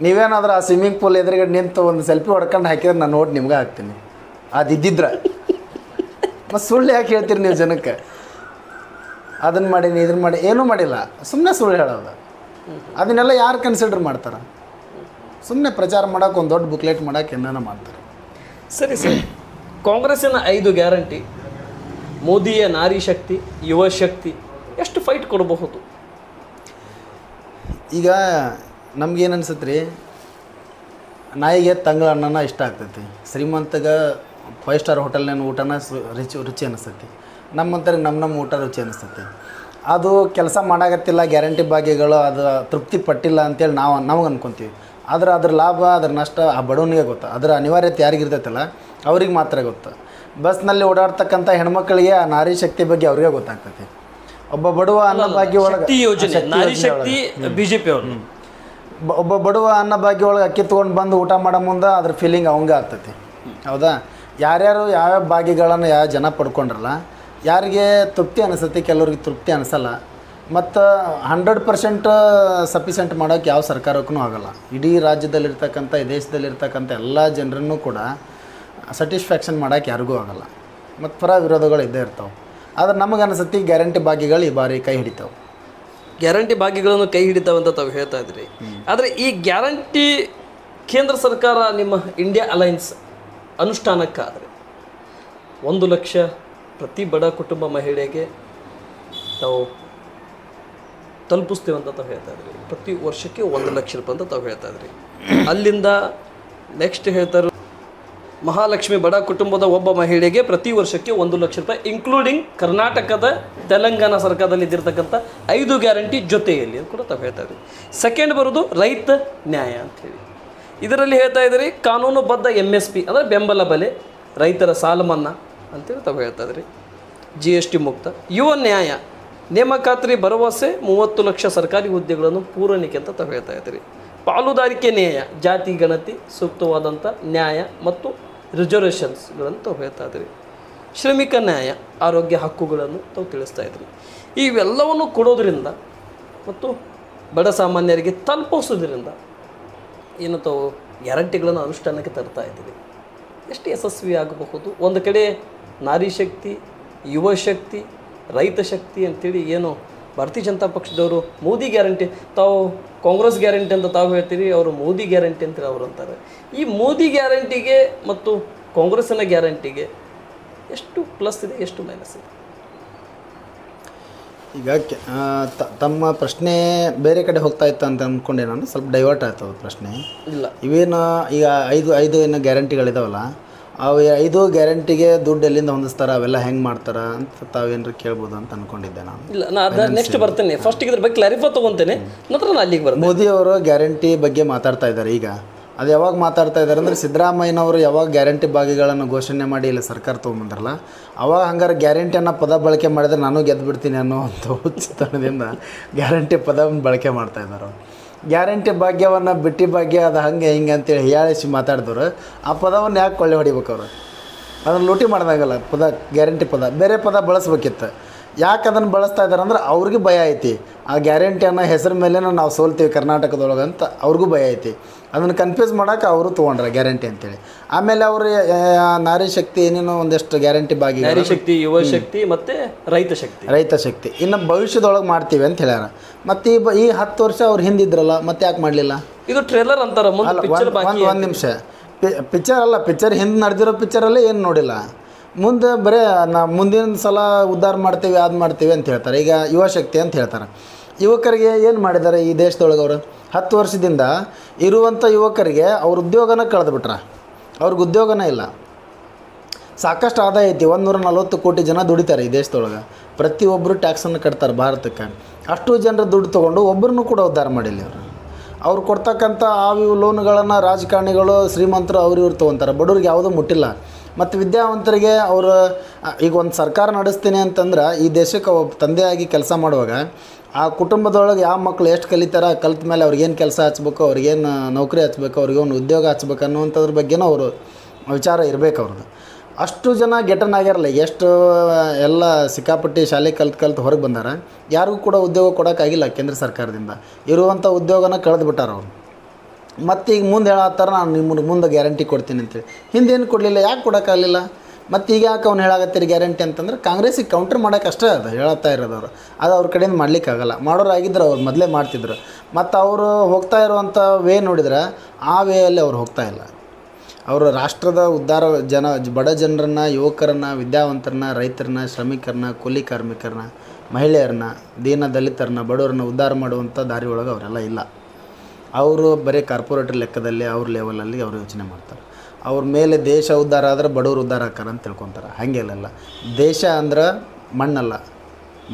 ನೀವೇನಾದ್ರೂ ಆ ಸ್ವಿಮ್ಮಿಂಗ್ ಪೂಲ್ ಎದುರುಗಡೆ ನಿಂತು ಒಂದು ಸೆಲ್ಫಿ ಹೊಡ್ಕೊಂಡು ಹಾಕಿದ್ರೆ ನಾನು ನೋಡಿ ನಿಮ್ಗೆ ಹಾಕ್ತೀನಿ. ಅದಿದ್ದಿದ್ರೆ ಮತ್ತು ಸುಳ್ಳು ಯಾಕೆ ಹೇಳ್ತೀರಿ ನೀವು ಜನಕ್ಕೆ? ಅದನ್ನು ಮಾಡೀನಿ ಇದನ್ನು ಮಾಡಿ ಏನೂ ಮಾಡಿಲ್ಲ, ಸುಮ್ಮನೆ ಸುಳ್ಳು ಹೇಳೋದು. ಅದನ್ನೆಲ್ಲ ಯಾರು ಕನ್ಸಿಡರ್ ಮಾಡ್ತಾರೆ? ಸುಮ್ಮನೆ ಪ್ರಚಾರ ಮಾಡೋಕೆ, ಒಂದು ದೊಡ್ಡ ಬುಕ್ಲೆಟ್ ಮಾಡೋಕೆ ಏನೇನೋ ಮಾಡ್ತಾರೆ. ಸರಿ, ಕಾಂಗ್ರೆಸ್ಸಿನ 5 ಗ್ಯಾರಂಟಿ, ಮೋದಿಯ ನಾರಿ ಶಕ್ತಿ, ಯುವ ಶಕ್ತಿ, ಎಷ್ಟು ಫೈಟ್ ಕೊಡಬಹುದು? ಈಗ ನಮ್ಗೇನು ಅನ್ಸುತ್ತೆ ರೀ, ನಾಯಿಗೆ ತಂಗಳ ಅನ್ನನ ಇಷ್ಟ ಆಗ್ತೈತಿ, ಶ್ರೀಮಂತಗೆ 5 ಸ್ಟಾರ್ ಹೋಟೆಲ್ನ ಊಟನ ರುಚಿ ಅನಿಸ್ತೈತಿ, ನಮ್ಮಂತರಿಗೆ ನಮ್ಮ ಊಟ ರುಚಿ ಅನಿಸ್ತೈತಿ. ಅದು ಕೆಲಸ ಮಾಡಾಕತ್ತಿಲ್ಲ, ಗ್ಯಾರಂಟಿ ಭಾಗ್ಯಗಳು ಅದು ತೃಪ್ತಿ ಪಟ್ಟಿಲ್ಲ ಅಂತೇಳಿ ನಾವು ಅನ್ಕೊತೀವಿ. ಆದರೆ ಅದ್ರ ಲಾಭ ಅದ್ರ ನಷ್ಟ ಆ ಬಡವನಿಗೆ ಗೊತ್ತು, ಅದರ ಅನಿವಾರ್ಯತೆ ಯಾರಿಗಿರ್ತೈತಲ್ಲ ಅವ್ರಿಗೆ ಮಾತ್ರ ಗೊತ್ತು. ಬಸ್ನಲ್ಲಿ ಓಡಾಡ್ತಕ್ಕಂಥ ಹೆಣ್ಮಕ್ಳಿಗೆ ಆ ನಾರಿ ಶಕ್ತಿ ಬಗ್ಗೆ ಅವ್ರಿಗೆ ಗೊತ್ತಾಗ್ತೈತಿ. ಒಬ್ಬ ಬಡವ ಅನ್ನೋ ಭಾಗ್ಯ ಒಳಗೆ BJP ಅವರು ಒಬ್ಬ ಬಡವ ಅನ್ನ ಭಾಗ್ಯ ಒಳಗೆ ಅಕ್ಕಿ ತೊಗೊಂಡು ಬಂದು ಊಟ ಮಾಡೋ ಮುಂದೆ ಅದ್ರ ಫೀಲಿಂಗ್ ಅವಂಗೆ ಆಗ್ತೈತಿ. ಹೌದಾ? ಯಾರ್ಯಾರು ಯಾವ್ಯಾವ ಭಾಗ್ಯಗಳನ್ನು ಯಾವ ಜನ ಪಡ್ಕೊಂಡ್ರಲ್ಲ, ಯಾರಿಗೆ ತೃಪ್ತಿ ಅನಿಸ್ತೈತಿ, ಕೆಲವ್ರಿಗೆ ತೃಪ್ತಿ ಅನಿಸಲ್ಲ. ಮತ್ತು 100% ಸಫಿಷಿಯೆಂಟ್ ಮಾಡೋಕ್ಕೆ ಯಾವ ಸರ್ಕಾರಕ್ಕೂ ಆಗೋಲ್ಲ. ಇಡೀ ರಾಜ್ಯದಲ್ಲಿರ್ತಕ್ಕಂಥ ಈ ದೇಶದಲ್ಲಿರ್ತಕ್ಕಂಥ ಎಲ್ಲ ಜನರನ್ನು ಕೂಡ ಸ್ಯಾಟಿಸ್ಫ್ಯಾಕ್ಷನ್ ಮಾಡೋಕ್ಕೆ ಯಾರಿಗೂ ಆಗೋಲ್ಲ. ಮತ್ತು ಪರ ವಿರೋಧಗಳು ಇದ್ದೇ ಇರ್ತಾವೆ. ಆದ್ರೆ ನಮಗೆ ಅನಿಸುತ್ತೆ ಗ್ಯಾರಂಟಿ ಭಾಗ್ಯಗಳು ಈ ಬಾರಿ ಕೈ ಹಿಡಿತಾವೆ. ಗ್ಯಾರಂಟಿ ಭಾಗ್ಯಗಳನ್ನು ಕೈ ಹಿಡಿತಾವೆ ಅಂತ ತಾವು ಹೇಳ್ತಾ ಇದ್ರಿ. ಆದರೆ ಈ ಗ್ಯಾರಂಟಿ ಕೇಂದ್ರ ಸರ್ಕಾರ ನಿಮ್ಮ ಇಂಡಿಯಾ ಅಲೈನ್ಸ್ ಅನುಷ್ಠಾನಕ್ಕಾದರೆ 1 ಲಕ್ಷ ಪ್ರತಿ ಬಡ ಕುಟುಂಬ ಮಹಿಳೆಗೆ ತಾವು ತಲುಪಿಸ್ತೀವಿ ಅಂತ ತಾವು ಹೇಳ್ತಾ ಇದ್ರಿ. ಪ್ರತಿ ವರ್ಷಕ್ಕೆ 1 ಲಕ್ಷ ರೂಪಾಯಿ ಅಂತ ತಾವು ಹೇಳ್ತಾ ಇದ್ರಿ. ಅಲ್ಲಿಂದ ನೆಕ್ಸ್ಟ್ ಹೇಳ್ತಾರೆ ಮಹಾಲಕ್ಷ್ಮಿ ಬಡ ಕುಟುಂಬದ ಒಬ್ಬ ಮಹಿಳೆಗೆ ಪ್ರತಿ ವರ್ಷಕ್ಕೆ 1 ಲಕ್ಷ ರೂಪಾಯಿ, ಇನ್ಕ್ಲೂಡಿಂಗ್ ಕರ್ನಾಟಕದ ತೆಲಂಗಾಣ ಸರ್ಕಾರದಲ್ಲಿ ಇದ್ದಿರ್ತಕ್ಕಂಥ 5 ಗ್ಯಾರಂಟಿ ಜೊತೆಯಲ್ಲಿ ಅಂತ ಕೂಡ ತಾವು ಹೇಳ್ತಾ ಇದ್ರಿ. ಸೆಕೆಂಡ್ ಬರೋದು ರೈತ ನ್ಯಾಯ ಅಂಥೇಳಿ. ಇದರಲ್ಲಿ ಹೇಳ್ತಾ ಇದ್ರಿ ಕಾನೂನುಬದ್ಧ MSP ಅಂದರೆ ಬೆಂಬಲ ಬೆಲೆ, ರೈತರ ಸಾಲ ಮನ್ನಾ ಅಂತೇಳಿ ತಾವು ಹೇಳ್ತಾ ಇದ್ರಿ. GST ಮುಕ್ತ, ಯುವ ನ್ಯಾಯ, ನೇಮಕಾತಿ ಭರವಸೆ 30 ಲಕ್ಷ ಸರ್ಕಾರಿ ಹುದ್ದೆಗಳನ್ನು ಪೂರೈಕೆ ಅಂತ ತಾವು ಹೇಳ್ತಾ ಇದ್ರಿ. ಪಾಲುದಾರಿಕೆ ನ್ಯಾಯ, ಜಾತಿ ಗಣತಿ, ಸೂಕ್ತವಾದಂಥ ನ್ಯಾಯ ಮತ್ತು ರಿಸರ್ವೇಷನ್ಸ್ಗಳನ್ನು ತಾವು ಹೇಳ್ತಾ ಇದ್ರಿ. ಶ್ರಮಿಕ ನ್ಯಾಯ, ಆರೋಗ್ಯ ಹಕ್ಕುಗಳನ್ನು ತಾವು ತಿಳಿಸ್ತಾ ಇದ್ರಿ. ಇವೆಲ್ಲವನ್ನು ಕೊಡೋದ್ರಿಂದ ಮತ್ತು ಬಡ ಸಾಮಾನ್ಯರಿಗೆ ತಲುಪಿಸೋದ್ರಿಂದ ಏನು ತಾವು ಗ್ಯಾರಂಟಿಗಳನ್ನು ಅನುಷ್ಠಾನಕ್ಕೆ ತರ್ತಾ ಇದ್ದೀರಿ. ಎಷ್ಟು ಯಶಸ್ವಿ ಆಗಬಹುದು? ಒಂದು ಕಡೆ ನಾರಿ ಶಕ್ತಿ, ಯುವ ಶಕ್ತಿ, ರೈತ ಶಕ್ತಿ ಅಂತೇಳಿ ಏನು ಭಾರತೀಯ ಜನತಾ ಪಕ್ಷದವರು ಮೋದಿ ಗ್ಯಾರಂಟಿ, ತಾವು ಕಾಂಗ್ರೆಸ್ ಗ್ಯಾರಂಟಿ ಅಂತ ತಾವು ಹೇಳ್ತೀರಿ, ಅವರು ಮೋದಿ ಗ್ಯಾರಂಟಿ ಅಂತೇಳಿ ಅವರು ಅಂತಾರೆ. ಈ ಮೋದಿ ಗ್ಯಾರಂಟಿಗೆ ಮತ್ತು ಕಾಂಗ್ರೆಸ್ಸಿನ ಗ್ಯಾರಂಟಿಗೆ ಎಷ್ಟು ಪ್ಲಸ್ ಇದೆ, ಎಷ್ಟು ಮೈನಸ್ ಇದೆ? ಈಗ ತಮ್ಮ ಪ್ರಶ್ನೆ ಬೇರೆ ಕಡೆ ಹೋಗ್ತಾ ಇತ್ತು ಅಂತ ಅಂದ್ಕೊಂಡೆ ನಾನು. ಸ್ವಲ್ಪ ಡೈವರ್ಟ್ ಆಗ್ತದೆ ಪ್ರಶ್ನೆ. ಇಲ್ಲ, ಇವೇನು ಈಗ ಐದು ಏನು ಗ್ಯಾರಂಟಿಗಳಿದಾವಲ್ಲ, ಅವು 5 ಗ್ಯಾರಂಟಿಗೆ ದುಡ್ಡು ಎಲ್ಲಿಂದ ಹೊಂದಿಸ್ತಾರೆ, ಅವೆಲ್ಲ ಹೆಂಗೆ ಮಾಡ್ತಾರೆ ಅಂತ ತಾವೇನಾರು ಕೇಳ್ಬೋದು ಅಂತ ಅಂದ್ಕೊಂಡಿದ್ದೆ ನಾನು. ಇಲ್ಲ, ನಾನು ನೆಕ್ಸ್ಟ್ ಬರ್ತೇನೆ. ಫಸ್ಟ್ ಇದ್ರ ಬಗ್ಗೆ ಕ್ಲಾರಿಫೈ ತೊಗೊತೇನೆ, ನಂತರ ನಾನು ಅಲ್ಲಿಗೆ ಬರ್ತೇನೆ. ಮೋದಿಯವರು ಗ್ಯಾರಂಟಿ ಬಗ್ಗೆ ಮಾತಾಡ್ತಾ ಇದ್ದಾರೆ. ಈಗ ಅದು ಯಾವಾಗ ಮಾತಾಡ್ತಾ ಇದ್ದಾರೆ ಅಂದರೆ, ಸಿದ್ದರಾಮಯ್ಯನವರು ಯಾವಾಗ ಗ್ಯಾರಂಟಿ ಭಾಗ್ಯಗಳನ್ನು ಘೋಷಣೆ ಮಾಡಿ ಇಲ್ಲಿ ಸರ್ಕಾರ ತೊಗೊಂಬಂದ್ರಲ್ಲ, ಅವಾಗ ಹಂಗಾರೆ ಗ್ಯಾರಂಟಿಯನ್ನು ಪದ ಬಳಕೆ ಮಾಡಿದ್ರೆ ನಾನು ಗೆದ್ದು ಬಿಡ್ತೀನಿ ಅನ್ನೋವಂಥ ಹುಚ್ಚುತನದಿಂದ ಗ್ಯಾರಂಟಿ ಪದವನ್ನು ಬಳಕೆ ಮಾಡ್ತಾ ಇದ್ದಾರೆ. ಗ್ಯಾರಂಟಿ ಭಾಗ್ಯವನ್ನು ಬಿಟ್ಟಿ ಭಾಗ್ಯ ಅದು ಹಂಗೆ ಹಿಂಗೆ ಅಂತೇಳಿ ಹೀಯಾಳಿಸಿ ಮಾತಾಡಿದವರು ಆ ಪದವನ್ನು ಯಾಕೆ ಕೊಳ್ಳೆ ಹೊಡಿಬೇಕು ಅವರು? ಅದನ್ನು ಲೂಟಿ ಮಾಡಿದಾಗಲ್ಲ ಪದ, ಗ್ಯಾರಂಟಿ ಪದ ಬೇರೆ ಪದ ಬಳಸ್ಬೇಕಿತ್ತು. ಯಾಕೆ ಅದನ್ನು ಬಳಸ್ತಾ ಇದ್ದಾರೆ ಅಂದ್ರೆ ಅವ್ರಿಗೆ ಭಯ ಐತಿ, ಆ ಗ್ಯಾರಂಟಿಯನ್ನು ಹೆಸರು ಮೇಲೆ ನಾವು ಸೋಲ್ತೀವಿ ಕರ್ನಾಟಕದೊಳಗೆ ಅಂತ ಅವ್ರಿಗೂ ಭಯ ಐತಿ. ಅದನ್ನು ಕನ್ಫ್ಯೂಸ್ ಮಾಡೋಕೆ ಅವರು ತೊಗೊಂಡ್ರೆ ಗ್ಯಾರಂಟಿ ಅಂತೇಳಿ. ಆಮೇಲೆ ಅವರು ನಾರಿ ಶಕ್ತಿ ಏನೇನೋ ಒಂದಷ್ಟು ಗ್ಯಾರಂಟಿ ಭಾಗ್ಯ, ನಾರಿ ಶಕ್ತಿ, ಯುವ ಶಕ್ತಿ ಮತ್ತು ರೈತ ಶಕ್ತಿ ಇನ್ನು ಭವಿಷ್ಯದೊಳಗೆ ಮಾಡ್ತೀವಿ ಅಂತ ಹೇಳ್ಯಾರ. ಮತ್ತು ಈ 10 ವರ್ಷ ಅವ್ರು ಹಿಂದಿದ್ರಲ್ಲ, ಮತ್ತೆ ಯಾಕೆ ಮಾಡಲಿಲ್ಲ? ಇದು ಟ್ರೇಲರ್ ಅಂತಾರೆ. ಒಂದು ನಿಮಿಷ, ಪಿಕ್ಚರ್ ಅಲ್ಲ, ಪಿಕ್ಚರ್ ಹಿಂದೆ ನಡೆದಿರೋ ಪಿಕ್ಚರಲ್ಲೇ ಏನು ನೋಡಿಲ್ಲ. ಮುಂದೆ ಬರೀ ಮುಂದಿನ ಸಲ ಉದ್ಧಾರ ಮಾಡ್ತೀವಿ, ಅದು ಮಾಡ್ತೀವಿ ಅಂತ ಹೇಳ್ತಾರೆ. ಈಗ ಯುವ ಶಕ್ತಿ ಅಂತ ಹೇಳ್ತಾರೆ. ಯುವಕರಿಗೆ ಏನು ಮಾಡಿದ್ದಾರೆ ಈ ದೇಶದೊಳಗೆ? ಅವರು 10 ವರ್ಷದಿಂದ ಇರುವಂಥ ಯುವಕರಿಗೆ ಅವ್ರ ಉದ್ಯೋಗನ ಕಳೆದುಬಿಟ್ರೆ, ಅವ್ರಿಗೆ ಉದ್ಯೋಗನೇ ಇಲ್ಲ. ಸಾಕಷ್ಟು ಆದಾಯ ಐತಿ, 140 ಕೋಟಿ ಜನ ದುಡಿತಾರೆ ಈ ದೇಶದೊಳಗೆ. ಪ್ರತಿಯೊಬ್ಬರು ಟ್ಯಾಕ್ಸನ್ನು ಕಟ್ತಾರೆ ಭಾರತಕ್ಕೆ. ಅಷ್ಟು ಜನರ ದುಡ್ಡು ತೊಗೊಂಡು ಒಬ್ಬರನ್ನು ಕೂಡ ಉದ್ಧಾರ ಮಾಡಿಲ್ಲ ಅವರು. ಅವ್ರು ಕೊಡ್ತಕ್ಕಂಥ ಇವು ಲೋನ್ಗಳನ್ನು ರಾಜಕಾರಣಿಗಳು, ಶ್ರೀಮಂತರು ಇವ್ರು ತೊಗೊತಾರೆ, ಬಡವ್ರಿಗೆ ಯಾವುದೂ ಮುಟ್ಟಿಲ್ಲ. ಮತ್ತು ವಿದ್ಯಾವಂತರಿಗೆ ಅವರು ಈಗ ಒಂದು ಸರ್ಕಾರ ನಡೆಸ್ತೀನಿ ಅಂತಂದ್ರೆ, ಈ ದೇಶಕ್ಕೆ ಒಬ್ಬ ತಂದೆಯಾಗಿ ಕೆಲಸ ಮಾಡುವಾಗ ಆ ಕುಟುಂಬದೊಳಗೆ ಯಾವ ಮಕ್ಕಳು ಎಷ್ಟು ಕಲಿತಾರ, ಕಲಿತ ಮೇಲೆ ಅವ್ರಿಗೇನು ಕೆಲಸ ಹಚ್ಬೇಕು, ಅವ್ರಿಗೇನು ನೌಕರಿ ಹಚ್ಬೇಕು, ಅವ್ರಿಗೇನು ಉದ್ಯೋಗ ಹಚ್ಬೇಕು ಅನ್ನುವಂಥದ್ರ ಬಗ್ಗೆನೂ ಅವರು ವಿಚಾರ ಇರಬೇಕು ಅವ್ರದ್ದು. ಅಷ್ಟು ಜನ ಗೆಟನ್ ಆಗ್ಯಾರಲ್ಲ, ಎಷ್ಟು ಎಲ್ಲ ಸಿಕ್ಕಾಪಟ್ಟಿ ಶಾಲೆ ಕಲ್ತು ಹೊರಗೆ ಬಂದಾರ, ಯಾರಿಗೂ ಕೂಡ ಉದ್ಯೋಗ ಕೊಡೋಕ್ಕಾಗಿಲ್ಲ ಕೇಂದ್ರ ಸರ್ಕಾರದಿಂದ. ಇರುವಂಥ ಉದ್ಯೋಗನ ಕಳೆದುಬಿಟ್ಟಾರ ಅವರು. ಮತ್ತು ಈಗ ಮುಂದೆ ಹೇಳತ್ತಾರ, ನಾನು ನಿಮ್ಗೆ ಮುಂದೆ ಗ್ಯಾರಂಟಿ ಕೊಡ್ತೀನಿ ಅಂತೇಳಿ. ಹಿಂದೇನು ಕೊಡಲಿಲ್ಲ, ಯಾಕೆ ಕೊಡೋಕ್ಕಾಗಲಿಲ್ಲ? ಮತ್ತು ಈಗ ಯಾಕೆ ಅವ್ನು ಹೇಳಾಗತ್ತೀರಿ ಗ್ಯಾರಂಟಿ ಅಂತಂದ್ರೆ, ಕಾಂಗ್ರೆಸ್ಸಿಗೆ ಕೌಂಟ್ರ್ ಮಾಡೋಕೆ ಅಷ್ಟೇ ಅದು ಹೇಳತ್ತಾ ಇರೋದವ್ರು. ಅದು ಅವ್ರ ಕಡೆಯಿಂದ ಮಾಡ್ಲಿಕ್ಕಾಗಲ್ಲ. ಮಾಡೋರು ಆಗಿದ್ರು, ಅವ್ರು ಮೊದಲೇ ಮಾಡ್ತಿದ್ರು. ಮತ್ತು ಅವರು ಹೋಗ್ತಾ ಇರುವಂಥ ವೇ ನೋಡಿದ್ರೆ ಆ ವೇಯಲ್ಲಿ ಅವ್ರು ಹೋಗ್ತಾ ಇಲ್ಲ. ಅವರು ರಾಷ್ಟ್ರದ ಉದ್ಧಾರ, ಬಡ ಜನರನ್ನು, ಯುವಕರನ್ನು, ವಿದ್ಯಾವಂತರನ್ನ, ರೈತರನ್ನ, ಶ್ರಮಿಕರನ್ನ, ಕೂಲಿ ಕಾರ್ಮಿಕರನ್ನ, ಮಹಿಳೆಯರನ್ನ, ದೀನ ದಲಿತರನ್ನ, ಬಡವರನ್ನ ಉದ್ಧಾರ ಮಾಡುವಂಥ ದಾರಿ ಒಳಗೆ ಅವರೆಲ್ಲ ಇಲ್ಲ. ಅವರು ಬರೀ ಕಾರ್ಪೊರೇಟರ್ ಲೆಕ್ಕದಲ್ಲಿ ಅವ್ರ ಲೆವೆಲಲ್ಲಿ ಅವರು ಯೋಚನೆ ಮಾಡ್ತಾರೆ. ಅವ್ರ ಮೇಲೆ ದೇಶ ಉದ್ಧಾರ ಆದ್ರೆ ಬಡವರು ಉದ್ಧಾರ ಆಕಾರ ಅಂತ ತಿಳ್ಕೊತಾರೆ. ಹಾಗೆಲ್ಲ ದೇಶ ಅಂದ್ರೆ ಮಣ್ಣಲ್ಲ,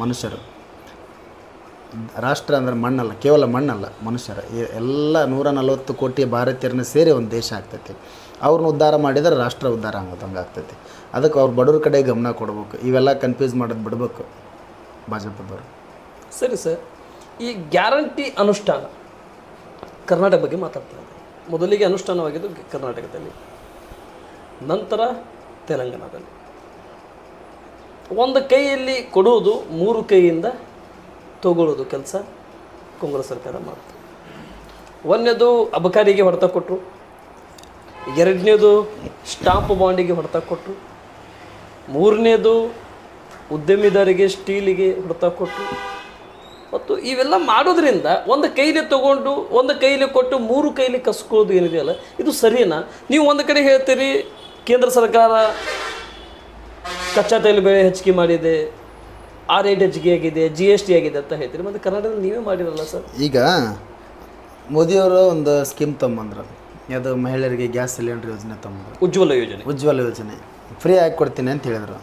ಮನುಷ್ಯರು. ರಾಷ್ಟ್ರ ಅಂದ್ರೆ ಮಣ್ಣಲ್ಲ, ಕೇವಲ ಮಣ್ಣಲ್ಲ, ಮನುಷ್ಯರು. ಎಲ್ಲ 140 ಕೋಟಿ ಭಾರತೀಯರನ್ನ ಸೇರಿ ಒಂದು ದೇಶ ಆಗ್ತೈತಿ. ಅವ್ರನ್ನ ಉದ್ಧಾರ ಮಾಡಿದರೆ ರಾಷ್ಟ್ರ ಉದ್ಧಾರ ಆಗೋದಂಗೆ ಆಗ್ತೈತಿ. ಅದಕ್ಕೆ ಅವ್ರು ಬಡವ್ರ ಕಡೆ ಗಮನ ಕೊಡಬೇಕು. ಇವೆಲ್ಲ ಕನ್ಫ್ಯೂಸ್ ಮಾಡೋದು ಬಿಡಬೇಕು ಭಾಜಪದವರು. ಸರಿ ಸರ್, ಈ ಗ್ಯಾರಂಟಿ ಅನುಷ್ಠಾನ ಕರ್ನಾಟಕ ಬಗ್ಗೆ ಮಾತಾಡ್ತಾ ಇದ್ದಾರೆ. ಮೊದಲಿಗೆ ಅನುಷ್ಠಾನವಾಗಿದ್ದು ಕರ್ನಾಟಕದಲ್ಲಿ, ನಂತರ ತೆಲಂಗಾಣದಲ್ಲಿ. ಒಂದು ಕೈಯಲ್ಲಿ ಕೊಡುವುದು, 3 ಕೈಯಿಂದ ತಗೊಳ್ಳೋದು ಕೆಲಸ ಕಾಂಗ್ರೆಸ್ ಸರ್ಕಾರ ಮಾಡ್ತಾರೆ. ಒಂದನೇದು ಅಬಕಾರಿಗೆ ಹೊಡೆತ ಕೊಟ್ಟರು, ಎರಡನೇದು ಸ್ಟಾಂಪ್ ಬಾಂಡಿಗೆ ಹೊಡೆತ ಕೊಟ್ಟರು, ಮೂರನೇದು ಉದ್ಯಮಿದಾರಿಗೆ ಸ್ಟೀಲಿಗೆ ಹೊಡೆತ ಕೊಟ್ಟರು. ಮತ್ತು ಇವೆಲ್ಲ ಮಾಡೋದ್ರಿಂದ ಒಂದು ಕೈಲಿ ತೊಗೊಂಡು ಒಂದು ಕೈಲಿ ಕೊಟ್ಟು 3 ಕೈಲಿ ಕಸ್ಕೊಳ್ಳೋದು ಏನಿದೆಯಲ್ಲ, ಇದು ಸರಿನಾ? ನೀವು ಒಂದು ಕಡೆ ಹೇಳ್ತೀರಿ ಕೇಂದ್ರ ಸರ್ಕಾರ ಕಚ್ಚಾ ತೈಲ ಬೆಲೆ ಹೆಚ್ಚಿಗೆ ಮಾಡಿದೆ, ರೇಟ್ ಹೆಚ್ಚಿಗೆ ಆಗಿದೆ, GST ಆಗಿದೆ ಅಂತ ಹೇಳ್ತೀರಿ. ಮತ್ತು ಕರ್ನಾಟಕದಲ್ಲಿ ನೀವೇ ಮಾಡಿರಲ್ಲ ಸರ್. ಈಗ ಮೋದಿಯವರು ಒಂದು ಸ್ಕೀಮ್ ತೊಗೊಂಬಂದ್ರು, ಅದು ಮಹಿಳೆಯರಿಗೆ ಗ್ಯಾಸ್ ಸಿಲಿಂಡರ್ ಯೋಜನೆ ತೊಗೊಂಬಂದ್ರು, ಉಜ್ವಲ ಯೋಜನೆ ಫ್ರೀ ಆಗಿ ಕೊಡ್ತೀನಿ ಅಂತ ಹೇಳಿದರು.